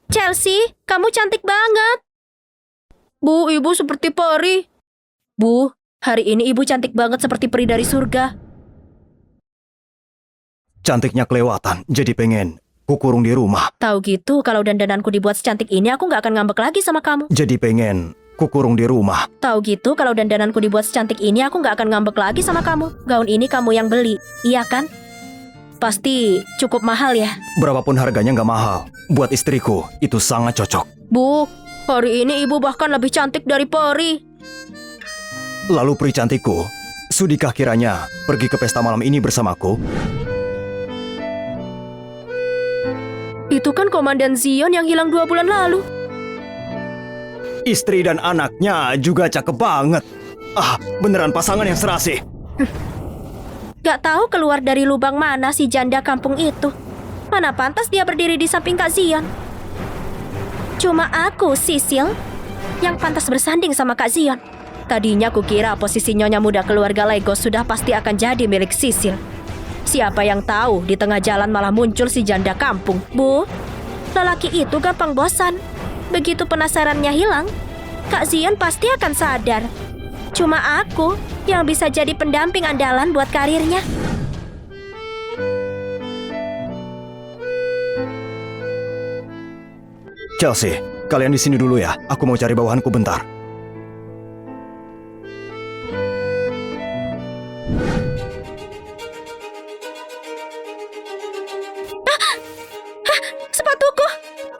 Chelsea, kamu cantik banget. Bu, ibu seperti peri. Bu, hari ini ibu cantik banget seperti peri dari surga. Cantiknya kelewatan, jadi pengen kukurung di rumah. Tahu gitu, kalau dandananku dibuat secantik ini, aku nggak akan ngambek lagi sama kamu. Jadi pengen kukurung di rumah. Tahu gitu, kalau dandananku dibuat secantik ini, aku nggak akan ngambek lagi sama kamu. Gaun ini kamu yang beli, iya kan? Pasti cukup mahal ya. Berapapun harganya nggak mahal. Buat istriku, itu sangat cocok. Bu, hari ini ibu bahkan lebih cantik dari peri. Lalu peri cantikku, sudikah kiranya pergi ke pesta malam ini bersamaku? Itu kan Komandan Zion yang hilang 2 bulan lalu. Istri dan anaknya juga cakep banget. Beneran pasangan yang serasi. Gak tahu keluar dari lubang mana si janda kampung itu. Mana pantas dia berdiri di samping Kak Zion. Cuma aku, Sisil, yang pantas bersanding sama Kak Zion. Tadinya kukira posisi nyonya muda keluarga Legos sudah pasti akan jadi milik Sisil. Siapa yang tahu di tengah jalan malah muncul si janda kampung. Bu, lelaki itu gampang bosan. Begitu penasarannya hilang, Kak Zion pasti akan sadar. Cuma aku yang bisa jadi pendamping andalan buat karirnya. Chelsea, kalian di sini dulu ya. Aku mau cari bawahanku bentar. Sepatuku!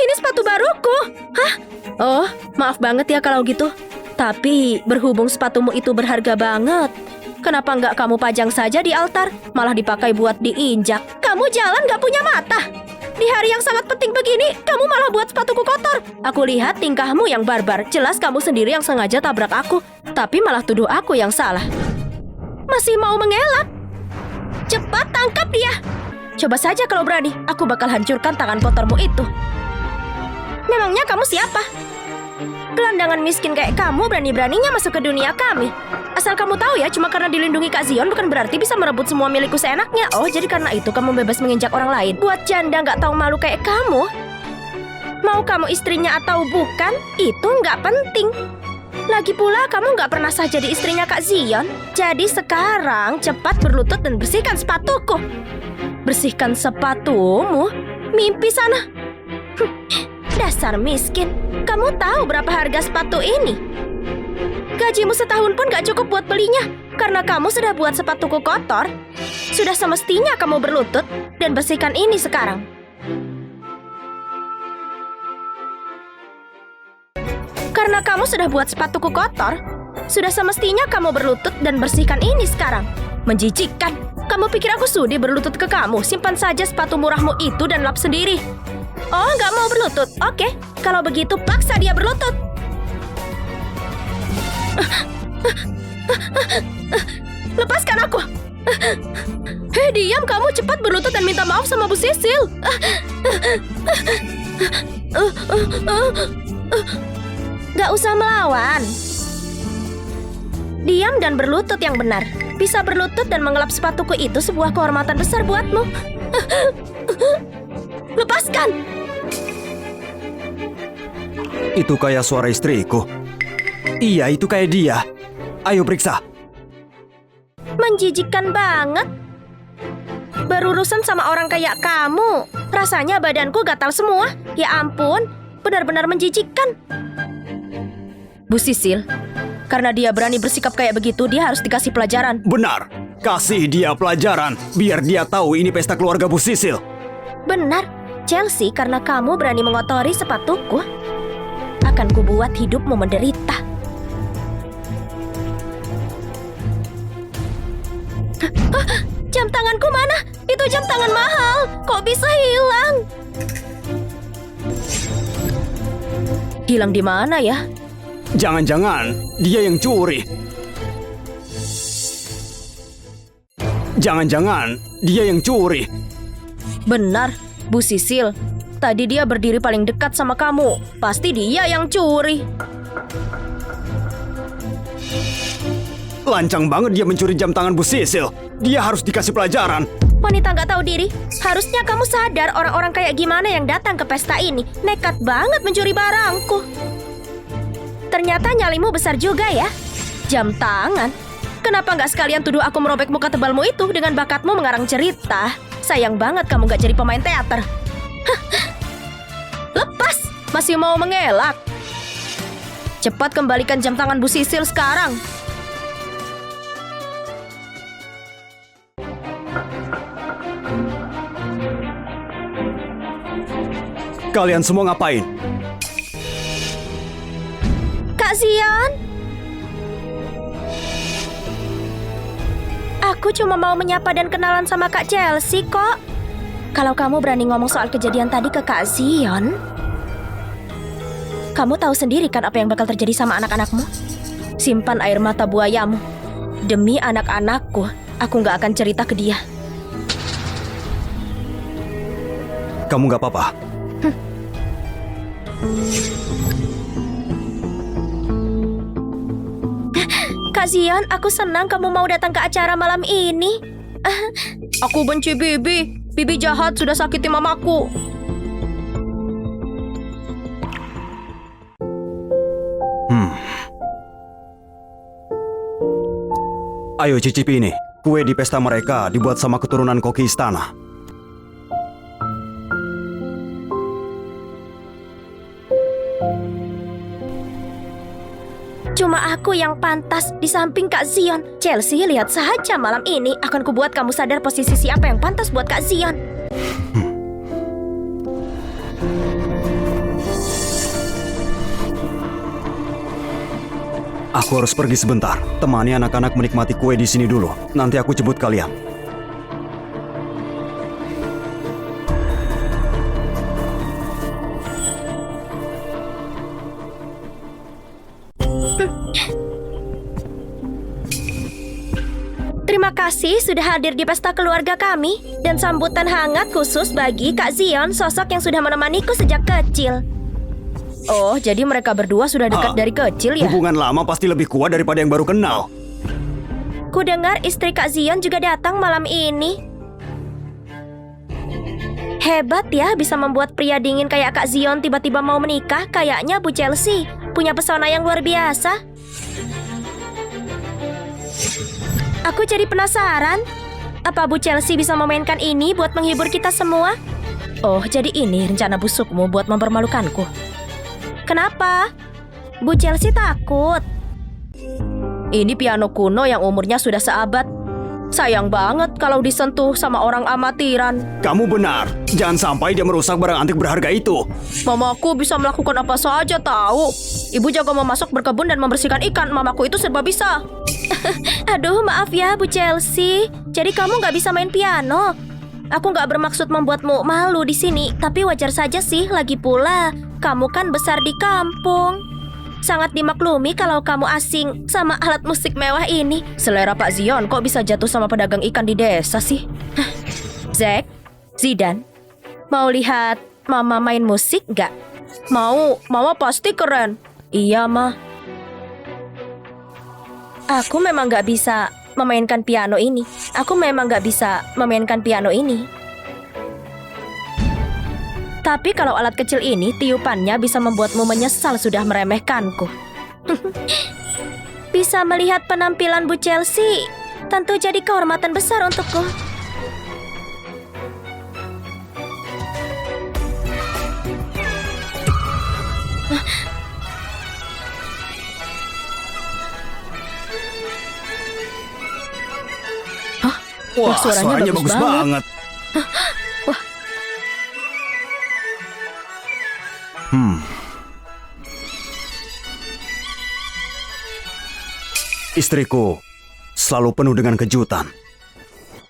Ini sepatu baruku! Hah? Oh, maaf banget ya kalau gitu. Tapi berhubung sepatumu itu berharga banget, kenapa nggak kamu pajang saja di altar? Malah dipakai buat diinjak. Kamu jalan nggak punya mata? Di hari yang sangat penting begini, kamu malah buat sepatuku kotor. Aku lihat tingkahmu yang barbar. Jelas kamu sendiri yang sengaja tabrak aku, tapi malah tuduh aku yang salah. Masih mau mengelak? Cepat tangkap dia! Coba saja kalau berani, aku bakal hancurkan tangan kotormu itu. Memangnya kamu siapa? Gelandangan miskin kayak kamu berani-beraninya masuk ke dunia kami. Asal kamu tahu ya, cuma karena dilindungi Kak Zion bukan berarti bisa merebut semua milikku seenaknya. Oh, jadi karena itu kamu bebas menginjak orang lain. Buat janda nggak tahu malu kayak kamu, mau kamu istrinya atau bukan, itu nggak penting. Lagi pula kamu nggak pernah sah jadi istrinya Kak Zion. Jadi sekarang cepat berlutut dan bersihkan sepatuku. Bersihkan sepatumu? Mimpi sana. Dasar miskin. Kamu tahu berapa harga sepatu ini? Gajimu setahun pun gak cukup buat belinya. Karena kamu sudah buat sepatuku kotor. Sudah semestinya kamu berlutut dan bersihkan ini sekarang. Karena kamu sudah buat sepatuku kotor, sudah semestinya kamu berlutut dan bersihkan ini sekarang. Menjijikkan. Kamu pikir aku sudi berlutut ke kamu? Simpan saja sepatu murahmu itu dan lap sendiri. Oh, nggak mau berlutut? Oke, kalau begitu paksa dia berlutut. Lepaskan aku. Hei, diam kamu, cepat berlutut dan minta maaf sama Bu Sisil. Nggak usah melawan. Diam dan berlutut yang benar. Bisa berlutut dan mengelap sepatuku itu sebuah kehormatan besar buatmu. Lepaskan! Itu kayak suara istriku. Iya, itu kayak dia. Ayo periksa. Menjijikkan banget. Berurusan sama orang kayak kamu. Rasanya badanku gatal semua. Ya ampun, benar-benar menjijikkan. Bu Sisil, karena dia berani bersikap kayak begitu, dia harus dikasih pelajaran. Benar. Kasih dia pelajaran. Biar dia tahu ini pesta keluarga Bu Sisil. Benar, Chelsea, karena kamu berani mengotori sepatuku, akan kubuat hidupmu menderita. Hah, jam tanganku mana? Itu jam tangan mahal. Kok bisa hilang? Hilang di mana ya? Jangan-jangan dia yang curi. Jangan-jangan dia yang curi. Benar, Bu Sisil. Tadi dia berdiri paling dekat sama kamu. Pasti dia yang curi. Lancang banget dia mencuri jam tangan Bu Sisil. Dia harus dikasih pelajaran. Wanita nggak tahu diri. Harusnya kamu sadar orang-orang kayak gimana yang datang ke pesta ini. Nekat banget mencuri barangku. Ternyata nyalimu besar juga ya. Jam tangan. Kenapa nggak sekalian tuduh aku merobek muka tebalmu itu dengan bakatmu mengarang cerita? Sayang banget kamu nggak jadi pemain teater. Hah. Lepas, masih mau mengelak. Cepat kembalikan jam tangan Bu Sisil sekarang. Kalian semua ngapain? Kak Zion, aku cuma mau menyapa dan kenalan sama Kak Chelsea kok. Kalau kamu berani ngomong soal kejadian tadi ke Kak Zion, kamu tahu sendiri kan apa yang bakal terjadi sama anak-anakmu? Simpan air mata buayamu. Demi anak-anakku, aku nggak akan cerita ke dia. Kamu nggak apa-apa? Kak Zion, aku senang kamu mau datang ke acara malam ini. Aku benci Bibi. Bibi jahat, sudah sakiti mamaku. Ayo cicipi ini. Kue di pesta mereka dibuat sama keturunan koki istana. Cuma aku yang pantas di samping Kak Zion. Chelsea, lihat saja malam ini akan kubuat kamu sadar posisi siapa yang pantas buat Kak Zion. Aku harus pergi sebentar. Temani anak-anak menikmati kue di sini dulu. Nanti aku jemput kalian. Terima kasih sudah hadir di pesta keluarga kami. Dan sambutan hangat khusus bagi Kak Zion, sosok yang sudah menemaniku sejak kecil. Oh, jadi mereka berdua sudah dekat dari kecil ya? Hubungan lama pasti lebih kuat daripada yang baru kenal. Ku dengar istri Kak Zion juga datang malam ini. Hebat ya bisa membuat pria dingin kayak Kak Zion tiba-tiba mau menikah. Kayaknya Bu Chelsea punya pesona yang luar biasa. Aku jadi penasaran. Apa Bu Chelsea bisa memainkan ini buat menghibur kita semua? Oh, jadi ini rencana busukmu buat mempermalukanku. Kenapa? Bu Chelsea takut. Ini piano kuno yang umurnya sudah seabad. Sayang banget kalau disentuh sama orang amatiran. Kamu benar. Jangan sampai dia merusak barang antik berharga itu. Mamaku bisa melakukan apa saja tahu. Ibu jago memasak, berkebun, dan membersihkan ikan. Mamaku itu serba bisa. Aduh, maaf ya Bu Chelsea. Jadi kamu nggak bisa main piano. Aku nggak bermaksud membuatmu malu di sini, tapi wajar saja sih. Lagi pula, kamu kan besar di kampung. Sangat dimaklumi kalau kamu asing sama alat musik mewah ini. Selera Pak Zion kok bisa jatuh sama pedagang ikan di desa sih? Zack, Zidane, mau lihat Mama main musik nggak? Mau, Mama pasti keren. Iya, Ma. Aku memang nggak bisa memainkan piano ini. Tapi kalau alat kecil ini, tiupannya bisa membuatmu menyesal sudah meremehkanku. Bisa melihat penampilan Bu Chelsea, tentu jadi kehormatan besar untukku. Wah, suaranya bagus banget. Wah. Istriku selalu penuh dengan kejutan.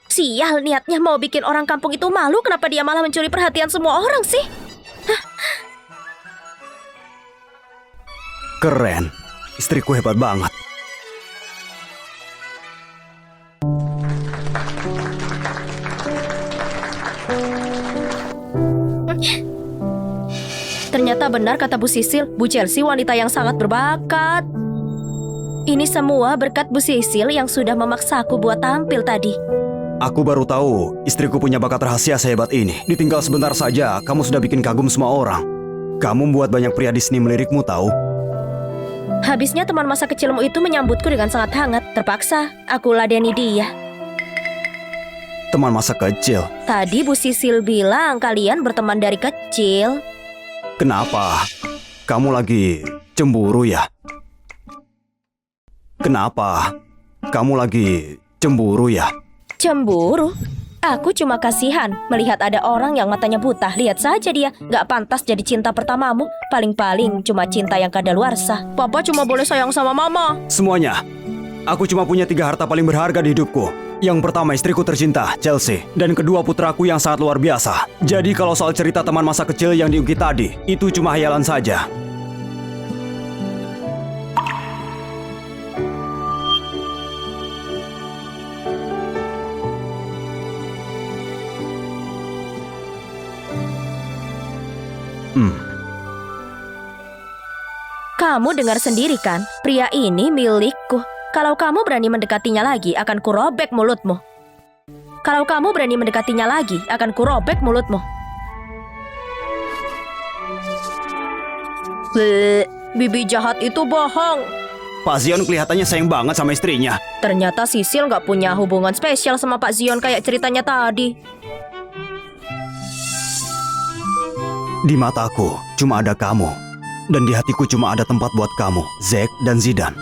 Sial, niatnya mau bikin orang kampung itu malu. Kenapa dia malah mencuri perhatian semua orang sih? Keren. Istriku hebat banget. Ternyata benar kata Bu Sisil, Bu Chelsea wanita yang sangat berbakat. Ini semua berkat Bu Sisil yang sudah memaksaku buat tampil tadi. Aku baru tahu istriku punya bakat rahasia sehebat ini. Ditinggal sebentar saja, kamu sudah bikin kagum semua orang. Kamu membuat banyak pria di sini melirikmu tahu. Habisnya teman masa kecilmu itu menyambutku dengan sangat hangat. Terpaksa aku ladeni dia. Teman masa kecil? Tadi Bu Sisil bilang kalian berteman dari kecil. Kenapa? Kamu lagi cemburu ya? Kenapa? Kamu lagi cemburu ya? Cemburu? Aku cuma kasihan melihat ada orang yang matanya buta. Lihat saja dia, gak pantas jadi cinta pertamamu. Paling-paling cuma cinta yang kadaluarsa. Papa cuma boleh sayang sama Mama. Semuanya. Aku cuma punya 3 harta paling berharga di hidupku. Yang pertama istriku tercinta, Chelsea. Dan kedua putraku yang sangat luar biasa. Jadi kalau soal cerita teman masa kecil yang diungkit tadi, itu cuma hayalan saja. Kamu dengar sendiri kan, pria ini milikku. Kalau kamu berani mendekatinya lagi, akan kurobek mulutmu. Kalau kamu berani mendekatinya lagi, akan kurobek mulutmu. Bibi jahat itu bohong. Pak Zion kelihatannya sayang banget sama istrinya. Ternyata Sisil gak punya hubungan spesial sama Pak Zion kayak ceritanya tadi. Di mataku cuma ada kamu. Dan di hatiku cuma ada tempat buat kamu, Zack dan Zidane.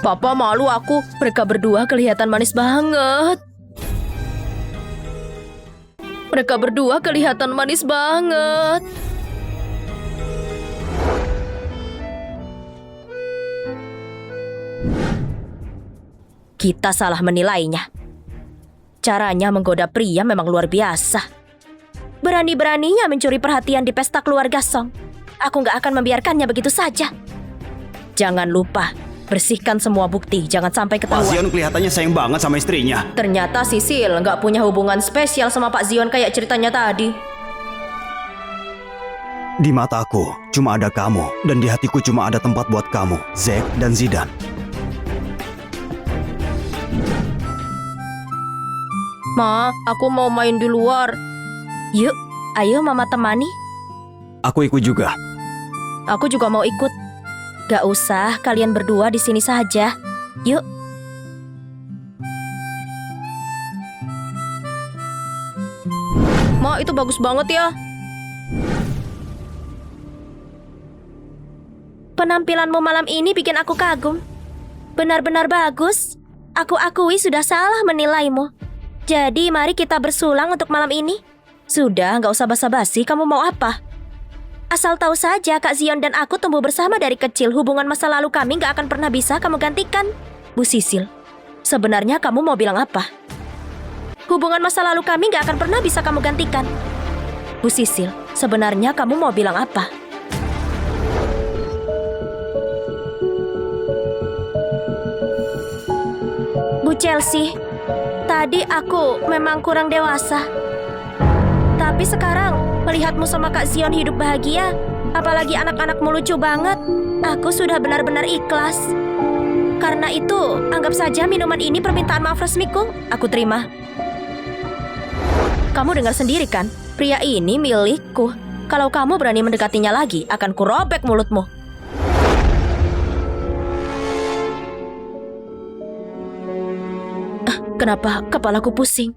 Papa malu aku. Mereka berdua kelihatan manis banget. Mereka berdua kelihatan manis banget. Kita salah menilainya. Caranya menggoda pria memang luar biasa. Berani-beraninya mencuri perhatian di pesta keluarga Song. Aku nggak akan membiarkannya begitu saja. Jangan lupa, bersihkan semua bukti, jangan sampai Pak ketahuan. Zion kelihatannya sayang banget sama istrinya. Ternyata Sisil nggak punya hubungan spesial sama Pak Zion kayak ceritanya tadi. Di mataku cuma ada kamu, dan di hatiku cuma ada tempat buat kamu, Zack dan Zidan. Ma, aku mau main di luar. Yuk, ayo mama temani. Aku ikut juga. Aku juga mau ikut. Gak usah, kalian berdua di sini saja. Yuk. Ma, itu bagus banget ya. Penampilanmu malam ini bikin aku kagum. Benar-benar bagus. Aku akui sudah salah menilaimu. Jadi mari kita bersulang untuk malam ini. Sudah, nggak usah basa-basi, kamu mau apa? Asal tahu saja, Kak Zion dan aku tumbuh bersama dari kecil. Hubungan masa lalu kami nggak akan pernah bisa kamu gantikan. Bu Sisil, sebenarnya kamu mau bilang apa? Hubungan masa lalu kami nggak akan pernah bisa kamu gantikan. Bu Sisil, sebenarnya kamu mau bilang apa? Bu Chelsea, tadi aku memang kurang dewasa. Tapi sekarang, melihatmu sama Kak Zion hidup bahagia, apalagi anak-anakmu lucu banget, aku sudah benar-benar ikhlas. Karena itu, anggap saja minuman ini permintaan maaf resmiku. Aku terima. Kamu dengar sendiri kan? Pria ini milikku. Kalau kamu berani mendekatinya lagi, akan kurobek mulutmu. Kenapa kepalaku pusing?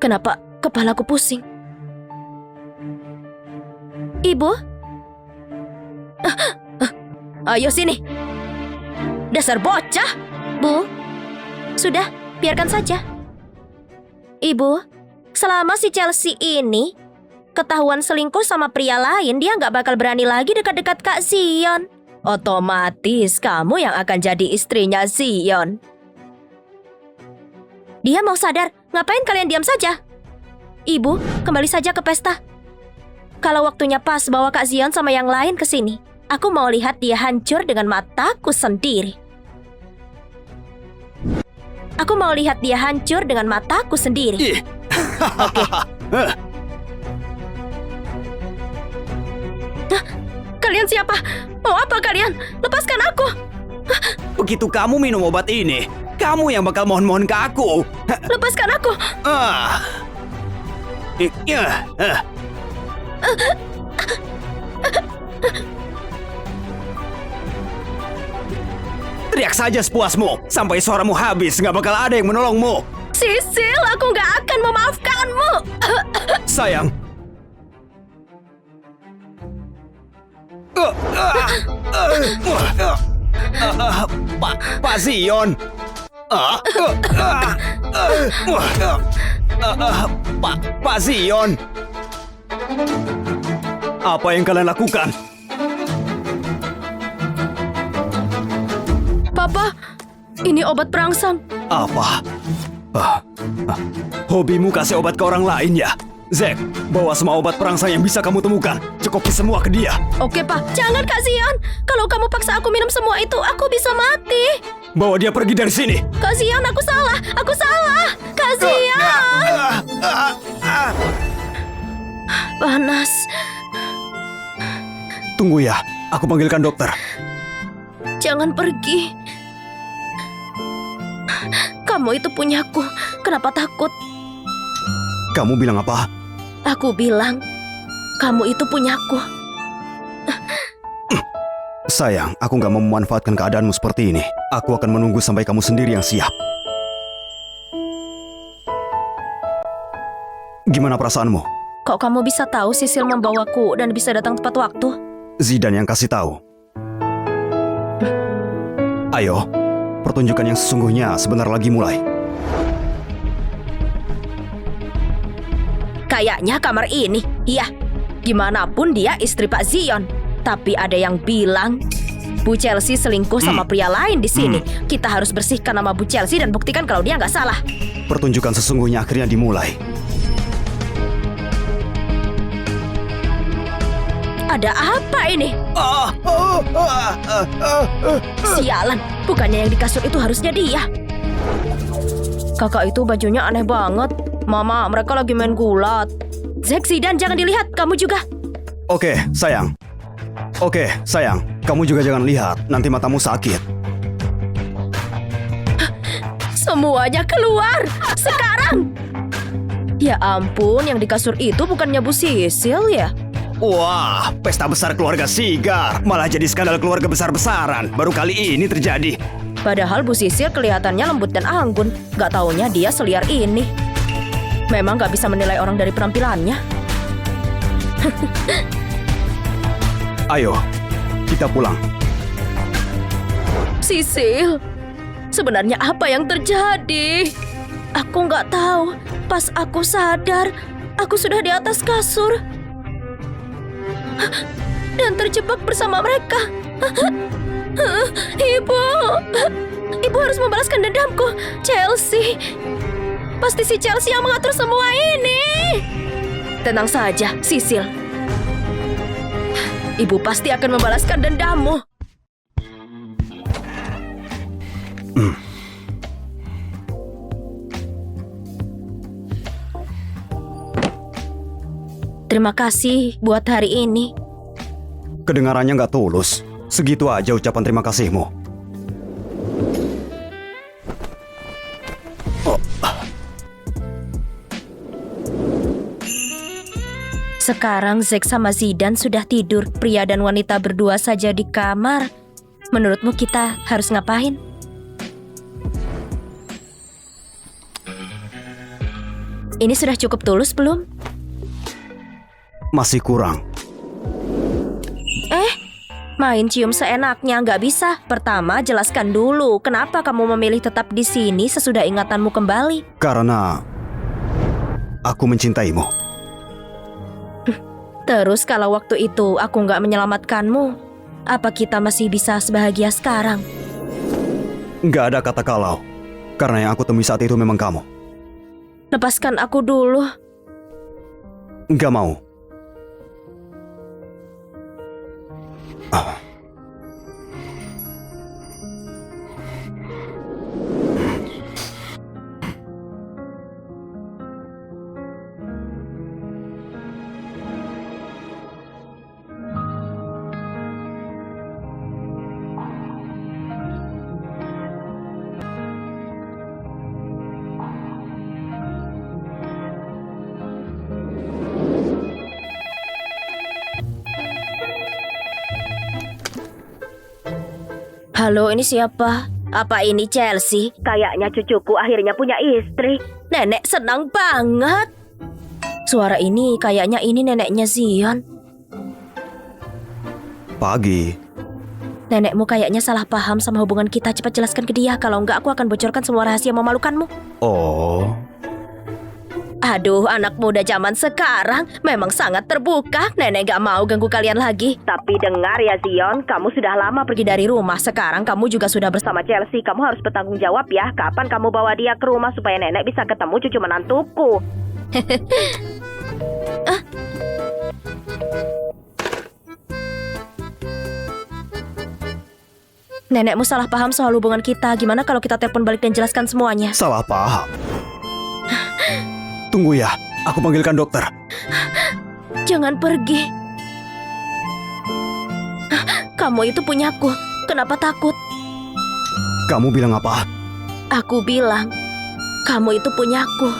Kenapa kepalaku pusing? Ibu? Ayo sini. Dasar bocah. Bu, sudah, biarkan saja. Ibu, selama si Chelsea ini ketahuan selingkuh sama pria lain, dia nggak bakal berani lagi dekat-dekat Kak Zion. Otomatis kamu yang akan jadi istrinya Zion. Dia mau sadar, ngapain kalian diam saja? Ibu, kembali saja ke pesta. Kalau waktunya pas bawa Kak Zion sama yang lain ke sini, aku mau lihat dia hancur dengan mataku sendiri. Aku mau lihat dia hancur dengan mataku sendiri. Oke. Kalian siapa? Mau apa kalian? Lepaskan aku. Begitu kamu minum obat ini, kamu yang bakal mohon-mohon ke aku. Lepaskan aku. Teriak saja sepuasmu, sampai suaramu habis, nggak bakal ada yang menolongmu. Sisil, aku nggak akan memaafkanmu. Sayang. Pak Zion. Pak Zion. Apa yang kalian lakukan? Papa, ini obat perangsang. Apa? Hobimu kasih obat ke orang lain ya? Zack, bawa semua obat perangsang yang bisa kamu temukan. Cukupi semua ke dia. Oke, Pak. Jangan, Kak Zion. Kalau kamu paksa aku minum semua itu, aku bisa mati. Bawa dia pergi dari sini. Kak Zion, aku salah. Aku salah. Kak Zion. Panas. Tunggu ya, aku panggilkan dokter. Jangan pergi. Kamu itu punyaku. Kenapa takut? Kamu bilang apa? Aku bilang, kamu itu punyaku. Sayang, aku nggak mau memanfaatkan keadaanmu seperti ini. Aku akan menunggu sampai kamu sendiri yang siap. Gimana perasaanmu? Kok kamu bisa tahu Sisil membawaku dan bisa datang tepat waktu? Zidane yang kasih tahu. Ayo, pertunjukan yang sesungguhnya sebentar lagi mulai. Kayaknya kamar ini. Iya, gimana pun dia istri Pak Zion. Tapi ada yang bilang Bu Chelsea selingkuh sama pria lain di sini. Kita harus bersihkan nama Bu Chelsea dan buktikan kalau dia nggak salah. Pertunjukan sesungguhnya akhirnya dimulai. Ada apa ini? Sialan, bukannya yang di kasur itu harusnya dia. Kakak itu bajunya aneh banget. Mama, mereka lagi main gulat. Zack, Zidane, jangan dilihat, kamu juga. Oke, sayang. Kamu juga jangan lihat, nanti matamu sakit. Semuanya keluar, sekarang. Ya ampun, yang di kasur itu bukannya Bu Sisil ya? Wah, pesta besar keluarga Sigar. Malah jadi skandal keluarga besar-besaran. Baru kali ini terjadi. Padahal Bu Sisil kelihatannya lembut dan anggun. Gak taunya dia seliar ini. Memang gak bisa menilai orang dari penampilannya. Ayo, kita pulang. Sisil, sebenarnya apa yang terjadi? Aku gak tahu. Pas aku sadar, aku sudah di atas kasur dan terjebak bersama mereka. Ibu harus membalaskan dendamku. Chelsea, pasti si Chelsea yang mengatur semua ini. Tenang saja, Sisil. Ibu pasti akan membalaskan dendammu. Terima kasih buat hari ini. Kedengarannya nggak tulus. Segitu aja ucapan terima kasihmu. Sekarang Zack sama Zidane sudah tidur. Pria dan wanita berdua saja di kamar. Menurutmu kita harus ngapain? Ini sudah cukup tulus belum? Masih kurang. Main cium seenaknya nggak bisa. Pertama, jelaskan dulu kenapa kamu memilih tetap di sini sesudah ingatanmu kembali. Karena aku mencintaimu. Terus kalau waktu itu aku nggak menyelamatkanmu, apa kita masih bisa sebahagia sekarang? Nggak ada kata kalau. Karena yang aku temui saat itu memang kamu. Lepaskan aku dulu. Nggak mau. Halo, ini siapa? Apa ini Chelsea? Kayaknya cucuku akhirnya punya istri. Nenek senang banget. Suara ini kayaknya ini neneknya Zion. Pagi. Nenekmu kayaknya salah paham sama hubungan kita. Cepat jelaskan ke dia. Kalau enggak, aku akan bocorkan semua rahasia memalukanmu. Oh. Aduh, anak muda zaman sekarang memang sangat terbuka. Nenek gak mau ganggu kalian lagi. Tapi dengar ya Zion, kamu sudah lama pergi dari rumah. Sekarang kamu juga sudah bersama Chelsea. Kamu harus bertanggung jawab ya. Kapan kamu bawa dia ke rumah supaya nenek bisa ketemu cucu menantuku. Nenekmu salah paham soal hubungan kita. Gimana kalau kita telepon balik dan jelaskan semuanya? Salah paham. Tunggu ya, aku panggilkan dokter. Jangan pergi. Kamu itu punyaku. Kenapa takut? Kamu bilang apa? Aku bilang, kamu itu punyaku.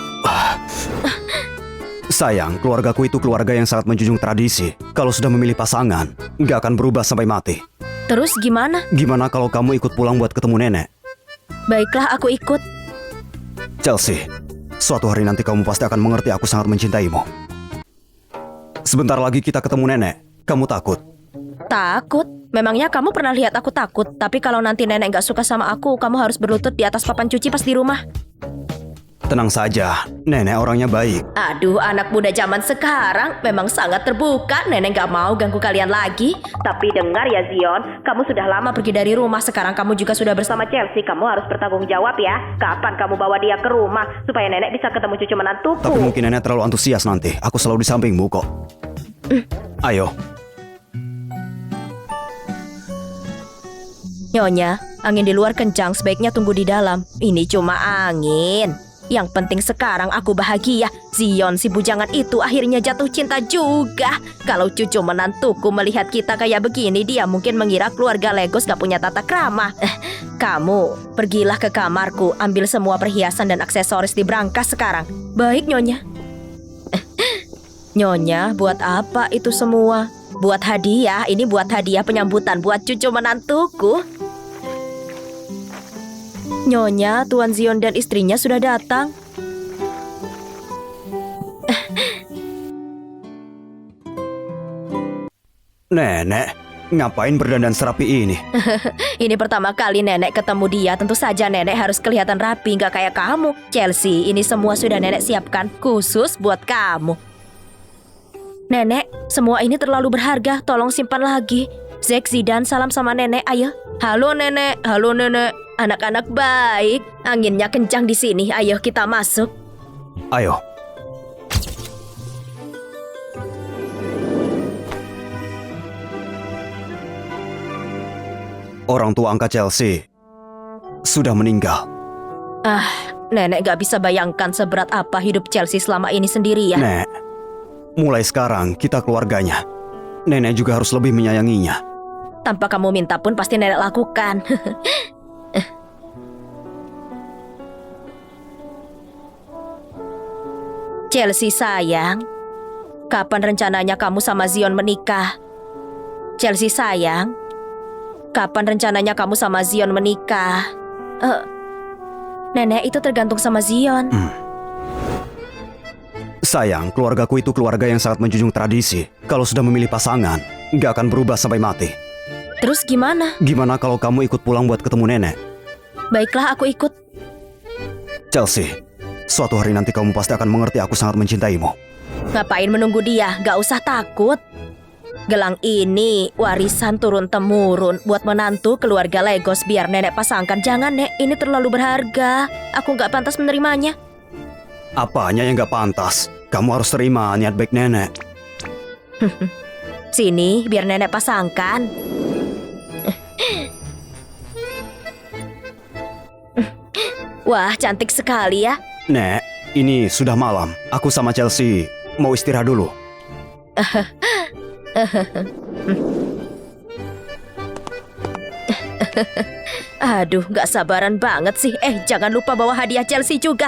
Sayang, keluargaku itu keluarga yang sangat menjunjung tradisi. Kalau sudah memilih pasangan, nggak akan berubah sampai mati. Terus gimana? Gimana kalau kamu ikut pulang buat ketemu nenek? Baiklah, aku ikut. Chelsea, suatu hari nanti kamu pasti akan mengerti aku sangat mencintaimu. Sebentar lagi kita ketemu nenek. Kamu takut? Takut? Memangnya kamu pernah lihat aku takut? Tapi kalau nanti nenek gak suka sama aku, kamu harus berlutut di atas papan cuci pas di rumah. Tenang saja, nenek orangnya baik. Aduh, anak muda zaman sekarang memang sangat terbuka. Nenek gak mau ganggu kalian lagi. Tapi dengar ya Zion, kamu sudah lama pergi dari rumah. Sekarang kamu juga sudah bersama Chelsea. Kamu harus bertanggung jawab ya. Kapan kamu bawa dia ke rumah supaya nenek bisa ketemu cucu menantuku? Tapi mungkin nenek terlalu antusias nanti. Aku selalu di sampingmu kok. Ayo. Nyonya, angin di luar kencang, sebaiknya tunggu di dalam. Ini cuma angin. Yang penting sekarang aku bahagia. Zion si bujangan itu akhirnya jatuh cinta juga. Kalau cucu menantuku melihat kita kayak begini, dia mungkin mengira keluarga Legos gak punya tata krama. Kamu, pergilah ke kamarku, ambil semua perhiasan dan aksesoris di brankas sekarang. Baik, Nyonya. Nyonya, buat apa itu semua? Buat hadiah, ini buat hadiah penyambutan buat cucu menantuku. Nyonya, Tuan Zion dan istrinya sudah datang. Nenek, ngapain berdandan serapi ini? Ini pertama kali nenek ketemu dia. Tentu saja nenek harus kelihatan rapi, gak kayak kamu. Chelsea, ini semua sudah nenek siapkan khusus buat kamu. Nenek, semua ini terlalu berharga. Tolong simpan lagi. Zack, Zidane, salam sama nenek, ayo. Halo nenek, halo nenek. Anak-anak baik, anginnya kencang di sini. Ayo kita masuk. Ayo. Orang tua angkat Chelsea sudah meninggal. Nenek gak bisa bayangkan seberat apa hidup Chelsea selama ini sendirian. Nek, mulai sekarang kita keluarganya. Nenek juga harus lebih menyayanginya. Tanpa kamu minta pun pasti nenek lakukan. Chelsea sayang, kapan rencananya kamu sama Zion menikah? Chelsea sayang, kapan rencananya kamu sama Zion menikah? Nenek, itu tergantung sama Zion. Sayang, keluargaku itu keluarga yang sangat menjunjung tradisi. Kalau sudah memilih pasangan, nggak akan berubah sampai mati. Terus gimana? Gimana kalau kamu ikut pulang buat ketemu nenek? Baiklah, aku ikut. Chelsea, suatu hari nanti kamu pasti akan mengerti aku sangat mencintaimu. Ngapain menunggu dia? Gak usah takut. Gelang ini warisan turun-temurun buat menantu keluarga Legos. Biar nenek pasangkan. Jangan, Nek, ini terlalu berharga. Aku gak pantas menerimanya. Apanya yang gak pantas? Kamu harus terima niat baik nenek. Sini, biar nenek pasangkan. Wah, cantik sekali ya. Nek, ini sudah malam. Aku sama Chelsea mau istirahat dulu. Aduh, gak sabaran banget sih. Jangan lupa bawa hadiah Chelsea juga.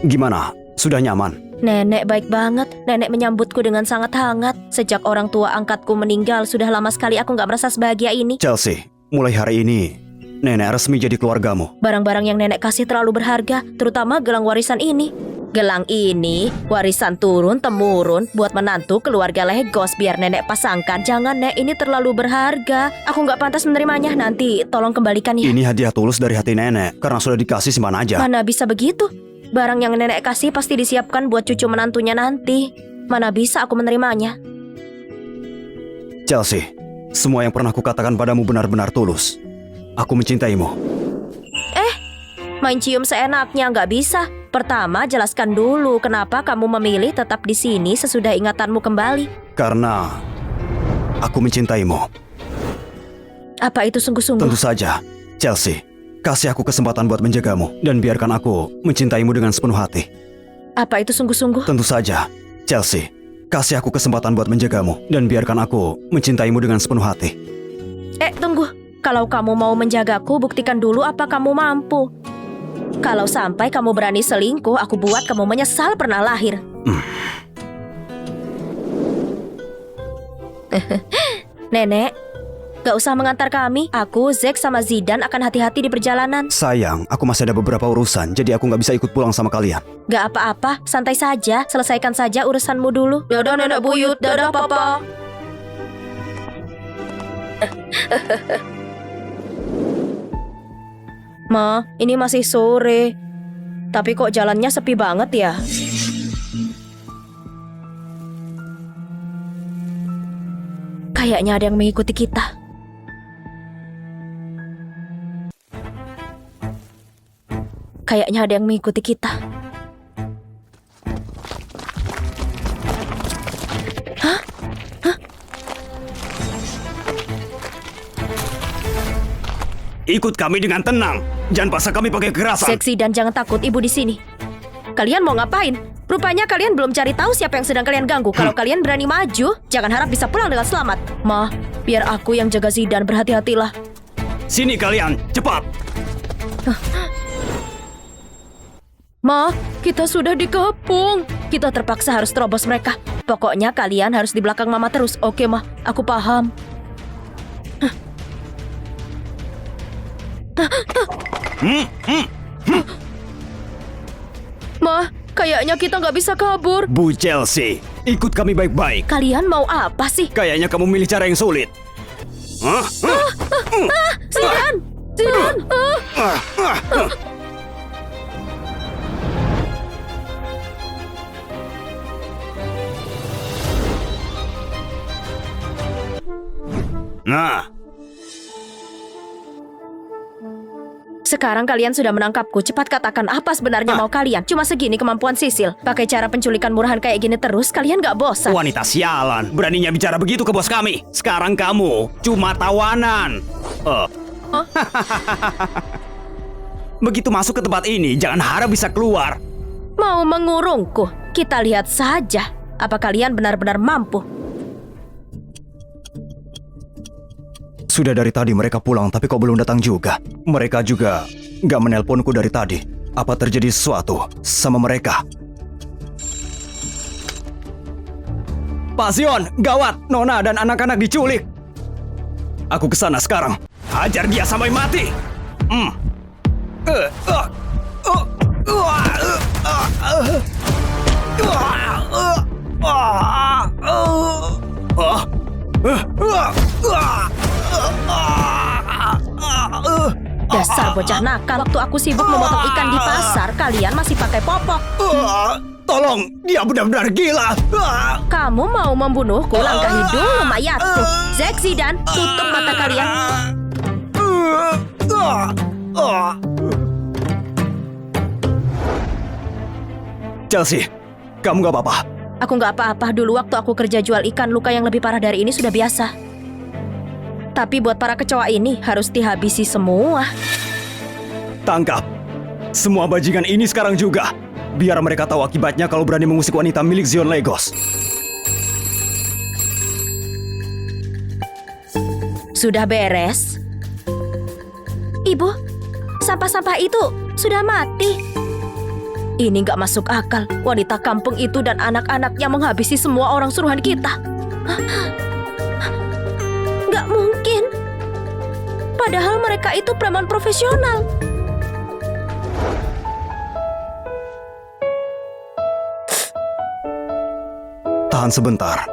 Gimana? Sudah nyaman? Nenek baik banget. Nenek menyambutku dengan sangat hangat. Sejak orang tua angkatku meninggal, sudah lama sekali aku gak merasa sebahagia ini. Chelsea, mulai hari ini nenek resmi jadi keluargamu. Barang-barang yang nenek kasih terlalu berharga, terutama gelang warisan ini. Gelang ini warisan turun-temurun buat menantu keluarga Legos. Biar nenek pasangkan. Jangan, Nek, ini terlalu berharga. Aku gak pantas menerimanya. Nanti tolong kembalikan ya. Ini hadiah tulus dari hati nenek. Karena sudah dikasih, simpan aja. Mana bisa begitu? Barang yang nenek kasih pasti disiapkan buat cucu menantunya nanti. Mana bisa aku menerimanya? Chelsea, semua yang pernah kukatakan padamu benar-benar tulus. Aku mencintaimu. Main cium seenaknya nggak bisa. Pertama, jelaskan dulu kenapa kamu memilih tetap di sini sesudah ingatanmu kembali. Karena aku mencintaimu. Apa itu sungguh-sungguh? Tentu saja, Chelsea. Kasih aku kesempatan buat menjagamu. Dan biarkan aku mencintaimu dengan sepenuh hati. Apa itu sungguh-sungguh? Tentu saja, Chelsea. Kasih aku kesempatan buat menjagamu. Dan biarkan aku mencintaimu dengan sepenuh hati. Tunggu. Kalau kamu mau menjagaku, buktikan dulu apa kamu mampu. Kalau sampai kamu berani selingkuh, aku buat kamu menyesal pernah lahir. Nenek, Gak usah mengantar kami. Aku, Zack, sama Zidan akan hati-hati di perjalanan. Sayang, aku masih ada beberapa urusan, jadi aku nggak bisa ikut pulang sama kalian. Gak apa-apa, santai saja. Selesaikan saja urusanmu dulu. Dadah nenek buyut, dadah papa. Ma, ini masih sore. Tapi kok jalannya sepi banget ya? Kayaknya ada yang mengikuti kita. Kayaknya ada yang mengikuti kita. Hah? Hah? Ikut kami dengan tenang. Jangan paksa kami pakai kekerasan. Seksi dan jangan takut, ibu di sini. Kalian mau ngapain? Rupanya kalian belum cari tahu siapa yang sedang kalian ganggu. Kalau kalian berani maju, jangan harap bisa pulang dengan selamat. Ma, biar aku yang jaga Zidan, berhati-hatilah. Sini kalian, cepat. Ma, kita sudah dikepung. Kita terpaksa harus terobos mereka. Pokoknya kalian harus di belakang Mama terus. Oke, Ma, aku paham. Ma, kayaknya kita nggak bisa kabur. Bu Chelsea, ikut kami baik-baik. Kalian mau apa sih? Kayaknya kamu milih cara yang sulit. Hah? Zidan! Zidan! Nah, Sekarang kalian sudah menangkapku. Cepat katakan apa sebenarnya mau kalian. Cuma segini kemampuan Sisil. Pakai cara penculikan murahan kayak gini terus, kalian nggak bosan? wanita sialan. Beraninya bicara begitu ke bos kami. Sekarang kamu cuma tawanan. Begitu masuk ke tempat ini, jangan harap bisa keluar. Mau mengurungku? Kita lihat saja. Apa kalian benar-benar mampu? Sudah dari tadi mereka pulang, tapi kok belum datang juga. Mereka juga nggak menelponku dari tadi. Apa terjadi sesuatu sama mereka? Pak Zion, gawat! Nona dan anak-anak diculik. Aku kesana sekarang. Hajar dia sampai mati. Dasar bocah nakal. Waktu aku sibuk memotong ikan di pasar, kalian masih pakai popok. Tolong, dia benar-benar gila. Kamu mau membunuhku? Langkahi dulu mayatku. Zack, Zidan, tutup mata kalian. Chelsea, kamu gak apa-apa? Aku nggak apa-apa. Dulu waktu aku kerja jual ikan, luka yang lebih parah dari ini sudah biasa. Tapi buat para kecoa ini harus dihabisi semua. Tangkap semua bajingan ini sekarang juga. Biar mereka tahu akibatnya kalau berani mengusik wanita milik Zion Legos. Sudah beres? Ibu, sampah-sampah itu sudah mati. Ini nggak masuk akal. Wanita kampung itu dan anak-anaknya menghabisi semua orang suruhan kita. Nggak mungkin. Padahal mereka itu preman profesional. Tahan sebentar.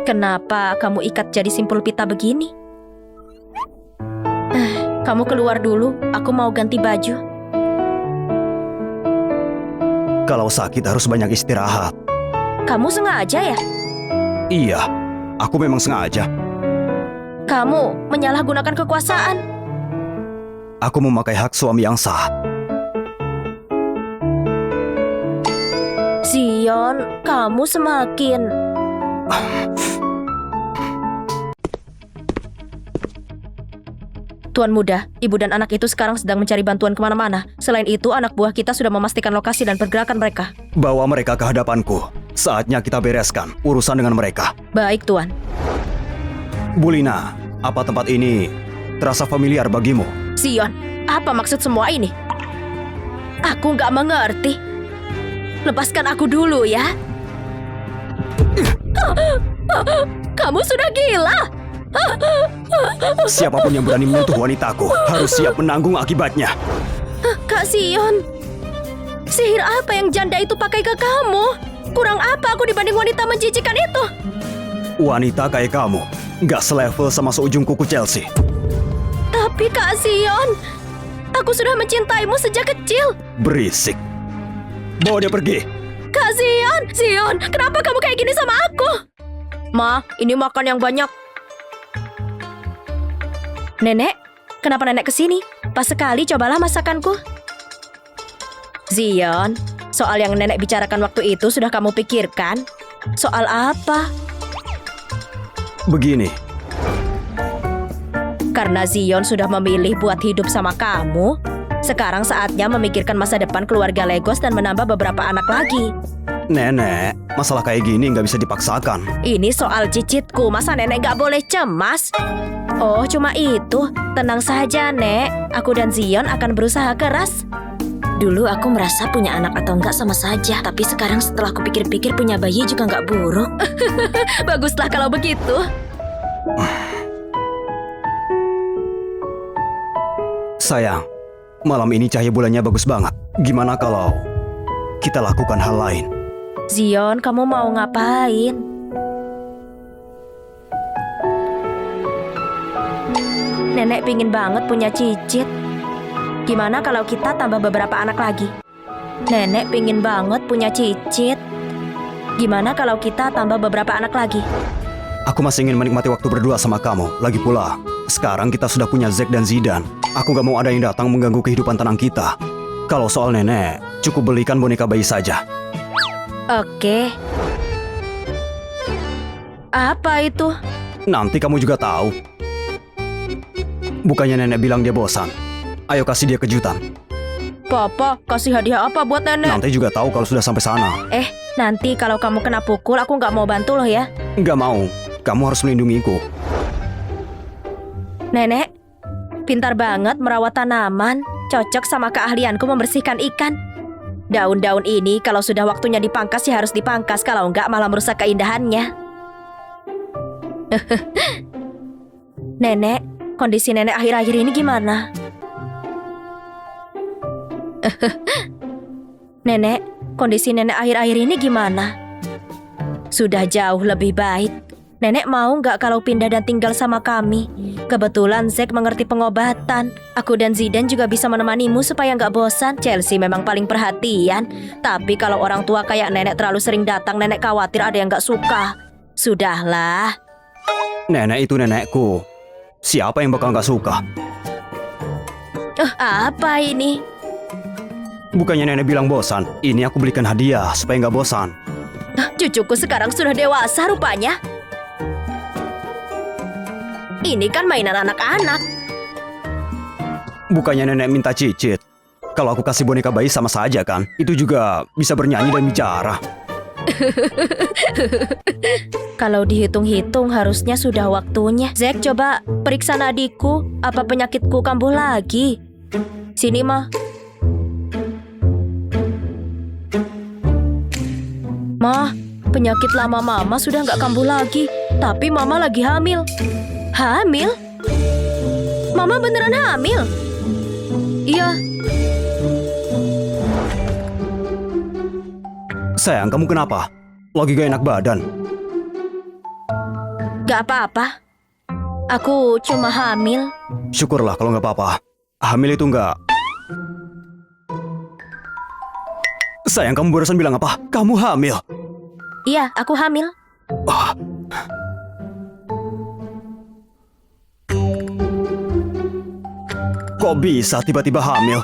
Kenapa kamu ikat jadi simpul pita begini? Kamu keluar dulu, aku mau ganti baju. Kalau sakit harus banyak istirahat. Kamu sengaja ya? Iya, aku memang sengaja. Kamu menyalahgunakan kekuasaan. Aku memakai hak suami yang sah. Zion, kamu semakin... Tuan Muda, ibu dan anak itu sekarang sedang mencari bantuan kemana-mana. Selain itu, anak buah kita sudah memastikan lokasi dan pergerakan mereka. Bawa mereka ke hadapanku. Saatnya kita bereskan urusan dengan mereka. Baik, Tuan. Bulina, apa tempat ini terasa familiar bagimu? Zion, apa maksud semua ini? Aku nggak mengerti. Lepaskan aku dulu ya. Kamu sudah gila. Siapapun yang berani menyentuh wanitaku harus siap menanggung akibatnya. Kak Sion, sihir apa yang janda itu pakai ke kamu? Kurang apa aku dibanding wanita menjijikan itu? Wanita kayak kamu nggak selevel sama seujung kuku Chelsea. Tapi Kak Sion, aku sudah mencintaimu sejak kecil. Berisik. Bawa dia pergi. Kak Sion, kenapa kamu kayak gini sama aku? Ma, ini makan yang banyak. Nenek, kenapa nenek kesini? Pas sekali cobalah masakanku. Zion, soal yang nenek bicarakan waktu itu sudah kamu pikirkan? Soal apa? Begini, Karena Zion sudah memilih buat hidup sama kamu, sekarang saatnya memikirkan masa depan keluarga Legos dan menambah beberapa anak lagi. Nenek, masalah kayak gini nggak bisa dipaksakan. Ini soal cicitku, masa nenek nggak boleh cemas? Oh, cuma itu. Tenang saja, Nek. Aku dan Zion akan berusaha keras. Dulu aku merasa punya anak atau enggak sama saja. Tapi sekarang setelah aku pikir-pikir punya bayi juga nggak buruk. Baguslah kalau begitu. Sayang, malam ini cahaya bulannya bagus banget. Gimana kalau kita lakukan hal lain? Zion, kamu mau ngapain? Nenek pingin banget punya cicit. Gimana kalau kita tambah beberapa anak lagi? Nenek pingin banget punya cicit. Gimana kalau kita tambah beberapa anak lagi? Aku masih ingin menikmati waktu berdua sama kamu. Lagi pula, sekarang kita sudah punya Zack dan Zidane. Aku gak mau ada yang datang mengganggu kehidupan tenang kita. Kalau soal nenek, cukup belikan boneka bayi saja. Oke. Apa itu? Nanti kamu juga tahu. Bukannya nenek bilang dia bosan. Ayo kasih dia kejutan. Papa, kasih hadiah apa buat nenek? Nanti juga tahu kalau sudah sampai sana. Nanti kalau kamu kena pukul, aku nggak mau bantu loh ya. Nggak mau. Kamu harus melindungiku. Nenek, pintar banget merawat tanaman. Cocok sama keahlianku membersihkan ikan. Daun-daun ini kalau sudah waktunya dipangkas ya harus dipangkas. Kalau nggak malah merusak keindahannya. Nenek, kondisi nenek akhir-akhir ini gimana? Nenek, kondisi nenek akhir-akhir ini gimana? Sudah jauh lebih baik. Nenek mau nggak kalau pindah dan tinggal sama kami? Kebetulan Zack mengerti pengobatan. Aku dan Zidane juga bisa menemanimu supaya nggak bosan. Chelsea memang paling perhatian. Tapi kalau orang tua kayak nenek terlalu sering datang, nenek khawatir ada yang nggak suka. Sudahlah. Nenek itu nenekku. Siapa yang bakal nggak suka? Apa ini? Bukannya nenek bilang bosan. Ini aku belikan hadiah supaya nggak bosan. Cucuku sekarang sudah dewasa rupanya. Ini kan mainan anak-anak. Bukannya nenek minta cicit. Kalau aku kasih boneka bayi sama saja kan. Itu juga bisa bernyanyi dan bicara. Kalau dihitung-hitung harusnya sudah waktunya. Zack, coba periksa nadiku. Apa penyakitku kambuh lagi? Sini, Ma. Ma, penyakit lama Mama sudah nggak kambuh lagi. Tapi Mama lagi hamil. Hamil? Mama beneran hamil? Iya. Sayang, kamu kenapa? Lagi gak enak badan? Gak apa-apa. Aku cuma hamil. Syukurlah kalau nggak apa-apa. Hamil itu nggak... Sayang, kamu barusan bilang apa? Kamu hamil? Iya, aku hamil. Ah. Kok bisa tiba-tiba hamil?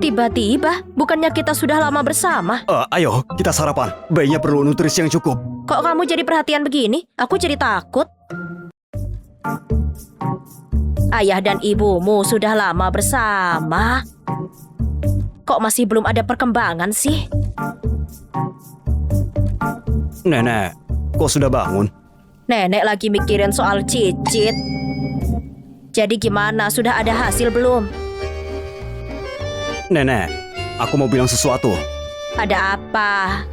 Tiba-tiba, bukannya kita sudah lama bersama? Ayo, kita sarapan. Bayinya perlu nutrisi yang cukup. Kok kamu jadi perhatian begini? Aku jadi takut. Ayah dan ibumu sudah lama bersama. Kok masih belum ada perkembangan sih? Nenek, kok sudah bangun? Nenek lagi mikirin soal cicit. Jadi gimana? Sudah ada hasil belum? Nenek, aku mau bilang sesuatu. Ada apa?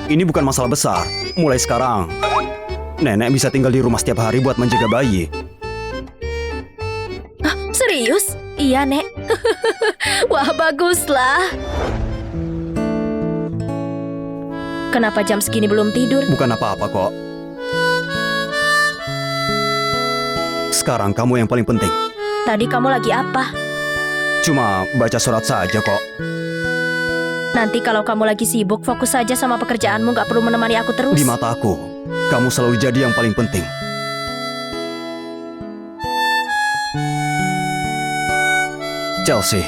Ini bukan masalah besar. Mulai sekarang, nenek bisa tinggal di rumah setiap hari buat menjaga bayi. Serius? Iya, Nek. Wah, baguslah. Kenapa jam segini belum tidur? Bukan apa-apa kok. Sekarang kamu yang paling penting. Tadi kamu lagi apa? Cuma baca surat saja kok. Nanti kalau kamu lagi sibuk, fokus saja sama pekerjaanmu, gak perlu menemani aku terus. Di mataku, kamu selalu jadi yang paling penting. Chelsea,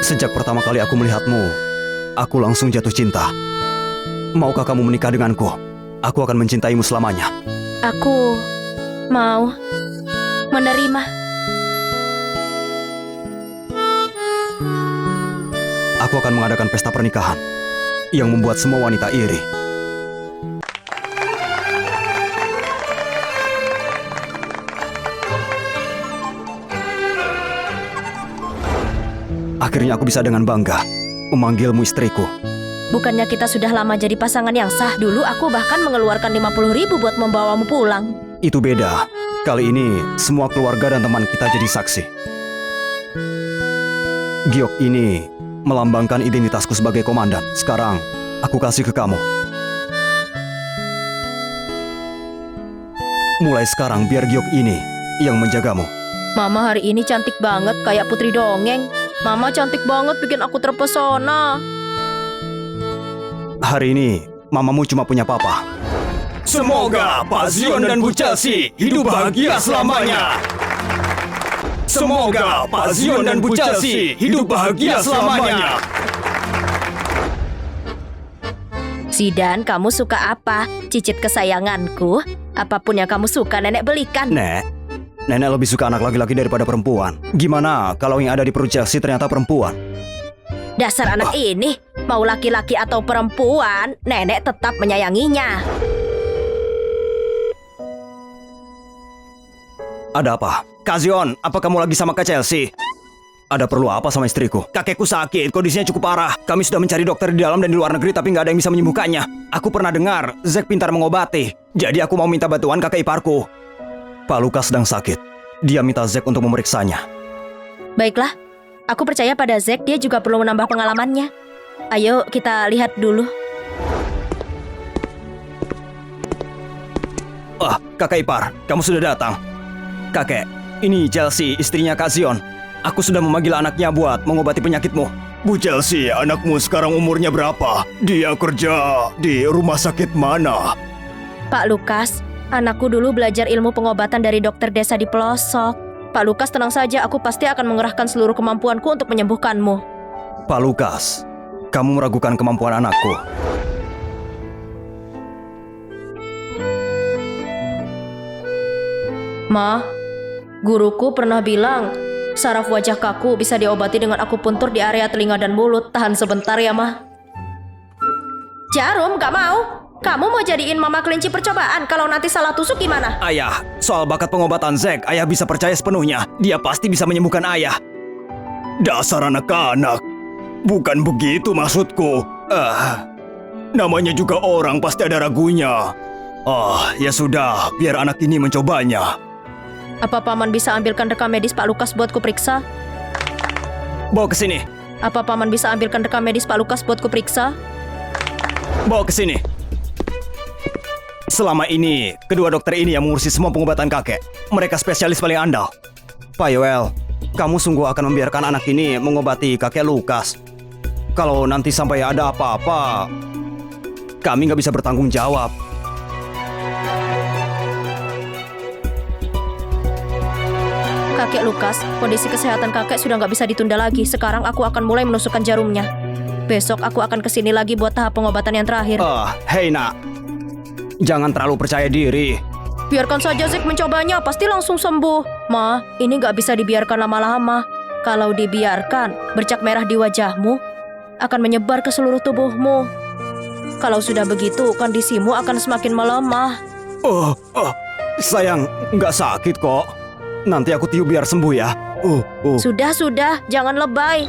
sejak pertama kali aku melihatmu, aku langsung jatuh cinta. Maukah kamu menikah denganku? Aku akan mencintaimu selamanya. Aku mau menerima. Aku akan mengadakan pesta pernikahan yang membuat semua wanita iri. Akhirnya aku bisa dengan bangga memanggilmu istriku. Bukannya kita sudah lama jadi pasangan yang sah? Dulu aku bahkan mengeluarkan 50.000 buat membawamu pulang. Itu beda. Kali ini semua keluarga dan teman kita jadi saksi. Giok ini melambangkan identitasku sebagai komandan. Sekarang aku kasih ke kamu. Mulai sekarang biar Giok ini yang menjagamu. Mama hari ini cantik banget kayak putri dongeng. Mama cantik banget bikin aku terpesona. Hari ini mamamu cuma punya papa. Semoga Pak Zion dan Bu Chelsea hidup bahagia selamanya. Semoga Pak Zion dan Bu Chelsea hidup bahagia selamanya. Zidan, kamu suka apa? Cicit kesayanganku. Apapun yang kamu suka, nenek belikan. Nenek lebih suka anak laki-laki daripada perempuan. Gimana kalau yang ada di perut Chelsea ternyata perempuan? Dasar anak ini, mau laki-laki atau perempuan, nenek tetap menyayanginya. Ada apa? Kak Zion, apa kamu lagi sama Kak Chelsea? Ada perlu apa sama istriku? Kakekku sakit, kondisinya cukup parah. Kami sudah mencari dokter di dalam dan di luar negeri tapi nggak ada yang bisa menyembuhkannya. Aku pernah dengar, Zack pintar mengobati. Jadi aku mau minta bantuan kakek iparku. Pak Lukas sedang sakit. Dia minta Zack untuk memeriksanya. Baiklah, aku percaya pada Zack, dia juga perlu menambah pengalamannya. Ayo kita lihat dulu. Kakek ipar, kamu sudah datang. Kakek, ini Chelsea, istrinya Kak Zion. Aku sudah memanggil anaknya buat mengobati penyakitmu. Bu Chelsea, anakmu sekarang umurnya berapa? Dia kerja di rumah sakit mana? Pak Lukas, anakku dulu belajar ilmu pengobatan dari dokter desa di pelosok. Pak Lukas, tenang saja, aku pasti akan mengerahkan seluruh kemampuanku untuk menyembuhkanmu. Pak Lukas, kamu meragukan kemampuan anakku. Ma, guruku pernah bilang, saraf wajah kaku bisa diobati dengan akupuntur di area telinga dan mulut. Tahan sebentar ya, Ma. Jarum, gak mau. Kamu mau jadiin mama kelinci percobaan? Kalau nanti salah tusuk gimana? Ayah, soal bakat pengobatan Zack, ayah bisa percaya sepenuhnya. Dia pasti bisa menyembuhkan ayah. Dasar anak-anak. Bukan begitu maksudku. Namanya juga orang pasti ada ragunya. Ya sudah, biar anak ini mencobanya. Apa paman bisa ambilkan rekam medis Pak Lukas buat kuperiksa? Bawa ke sini. Apa paman bisa ambilkan rekam medis Pak Lukas buat kuperiksa? Bawa ke sini. Selama ini, kedua dokter ini yang mengurusi semua pengobatan kakek. Mereka spesialis paling andal. Pak Yoel, kamu sungguh akan membiarkan anak ini mengobati kakek Lukas. Kalau nanti sampai ada apa-apa, kami nggak bisa bertanggung jawab. Kakek Lukas, kondisi kesehatan kakek sudah nggak bisa ditunda lagi. Sekarang aku akan mulai menusukkan jarumnya. Besok aku akan kesini lagi buat tahap pengobatan yang terakhir. Hei nak, jangan terlalu percaya diri. Biarkan saja Zack mencobanya, pasti langsung sembuh. Ma, ini nggak bisa dibiarkan lama-lama. Kalau dibiarkan, bercak merah di wajahmu akan menyebar ke seluruh tubuhmu. Kalau sudah begitu, kondisimu akan semakin melemah. Sayang, nggak sakit kok. Nanti aku tiup biar sembuh ya. Sudah, jangan lebay.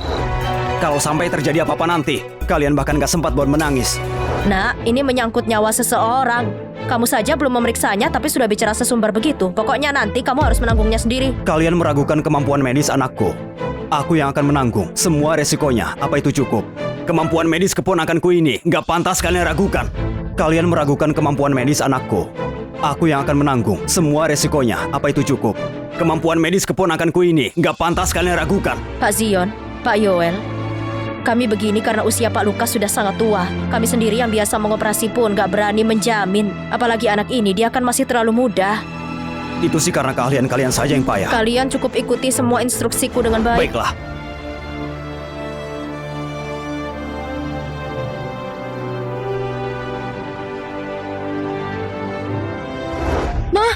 Kalau sampai terjadi apa-apa nanti, kalian bahkan nggak sempat buat menangis. Nak, ini menyangkut nyawa seseorang. Kamu saja belum memeriksanya tapi sudah bicara sesumbar begitu. Pokoknya nanti kamu harus menanggungnya sendiri. Kalian meragukan kemampuan medis anakku. Aku yang akan menanggung semua resikonya. Apa itu cukup? Kemampuan medis keponakanku ini nggak pantas kalian ragukan. Kalian meragukan kemampuan medis anakku. Aku yang akan menanggung semua resikonya. Apa itu cukup? Kemampuan medis keponakanku ini nggak pantas kalian ragukan. Pak Zion, Pak Yoel, kami begini karena usia Pak Lukas sudah sangat tua. Kami sendiri yang biasa mengoperasi pun gak berani menjamin. Apalagi anak ini, dia kan masih terlalu muda. Itu sih karena kalian saja yang payah. Kalian cukup ikuti semua instruksiku dengan baik. Baiklah. Nah,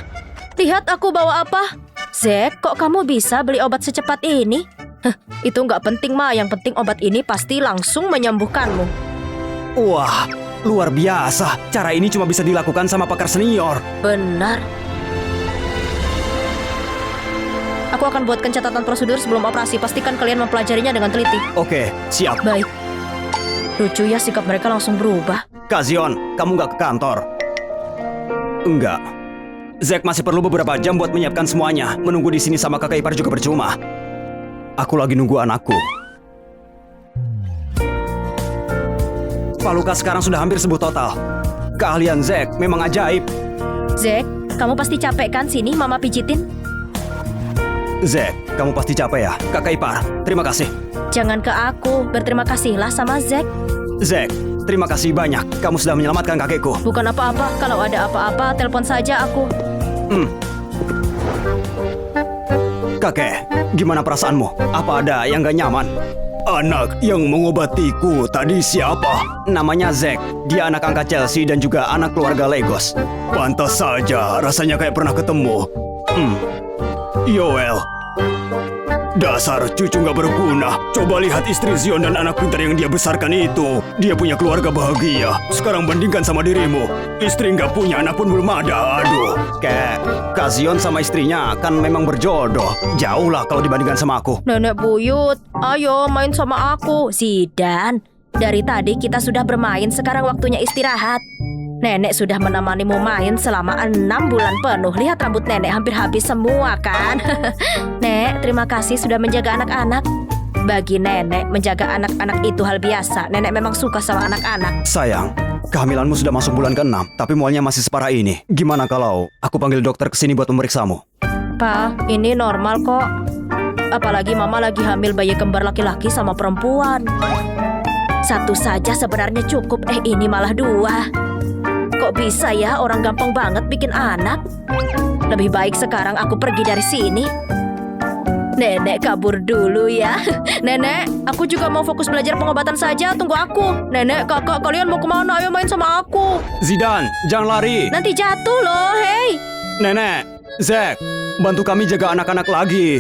lihat aku bawa apa? Zack, kok kamu bisa beli obat secepat ini? Itu nggak penting, Ma. Yang penting obat ini pasti langsung menyembuhkanmu. Wah, luar biasa. Cara ini cuma bisa dilakukan sama pakar senior. Benar. Aku akan buatkan catatan prosedur sebelum operasi. Pastikan kalian mempelajarinya dengan teliti. Oke, siap. Baik. Lucu ya, sikap mereka langsung berubah. Kak Zion, kamu nggak ke kantor? Enggak. Zack masih perlu beberapa jam buat menyiapkan semuanya. Menunggu di sini sama kakak ipar juga percuma. Aku lagi nunggu anakku. Pak Lukas sekarang sudah hampir sembuh total. Keahlian Zack memang ajaib. Zack, kamu pasti capek kan? Sini, Mama pijitin. Zack, kamu pasti capek ya? Kakak ipar, terima kasih. Jangan ke aku, berterima kasihlah sama Zack. Zack, terima kasih banyak. Kamu sudah menyelamatkan kakekku. Bukan apa-apa, kalau ada apa-apa, telepon saja aku. Kakek, gimana perasaanmu? Apa ada yang gak nyaman? Anak yang mengobatiku tadi siapa? Namanya Zack. Dia anak angkat Chelsea dan juga anak keluarga Legos. Pantas saja, rasanya kayak pernah ketemu. Yoel. Dasar cucu gak berguna. Coba lihat istri Zion dan anak pintar yang dia besarkan itu. Dia punya keluarga bahagia. Sekarang bandingkan sama dirimu. Istri gak punya, anak pun belum ada. Aduh. Kak Zion sama istrinya kan memang berjodoh. Jauh lah kalau dibandingkan sama aku. Nenek buyut, ayo main sama aku. Zidan, dari tadi kita sudah bermain, sekarang waktunya istirahat. Nenek sudah menemanimu main selama 6 bulan penuh. Lihat rambut nenek hampir habis semua kan? Nek, terima kasih sudah menjaga anak-anak. Bagi nenek, menjaga anak-anak itu hal biasa. Nenek memang suka sama anak-anak. Sayang, kehamilanmu sudah masuk bulan ke-6, tapi mualnya masih separah ini. Gimana kalau aku panggil dokter ke sini buat memeriksamu? Pa, ini normal kok. Apalagi mama lagi hamil bayi kembar laki-laki sama perempuan. Satu saja sebenarnya cukup, ini malah 2. Kok bisa ya orang gampang banget bikin anak? Lebih baik sekarang aku pergi dari sini. Nenek kabur dulu ya. Nenek, aku juga mau fokus belajar pengobatan saja. Tunggu aku. Nenek, kakak, kalian mau kemana? Ayo main sama aku. Zidan, jangan lari. Nanti jatuh loh, hei. Nenek, Zack, bantu kami jaga anak-anak lagi.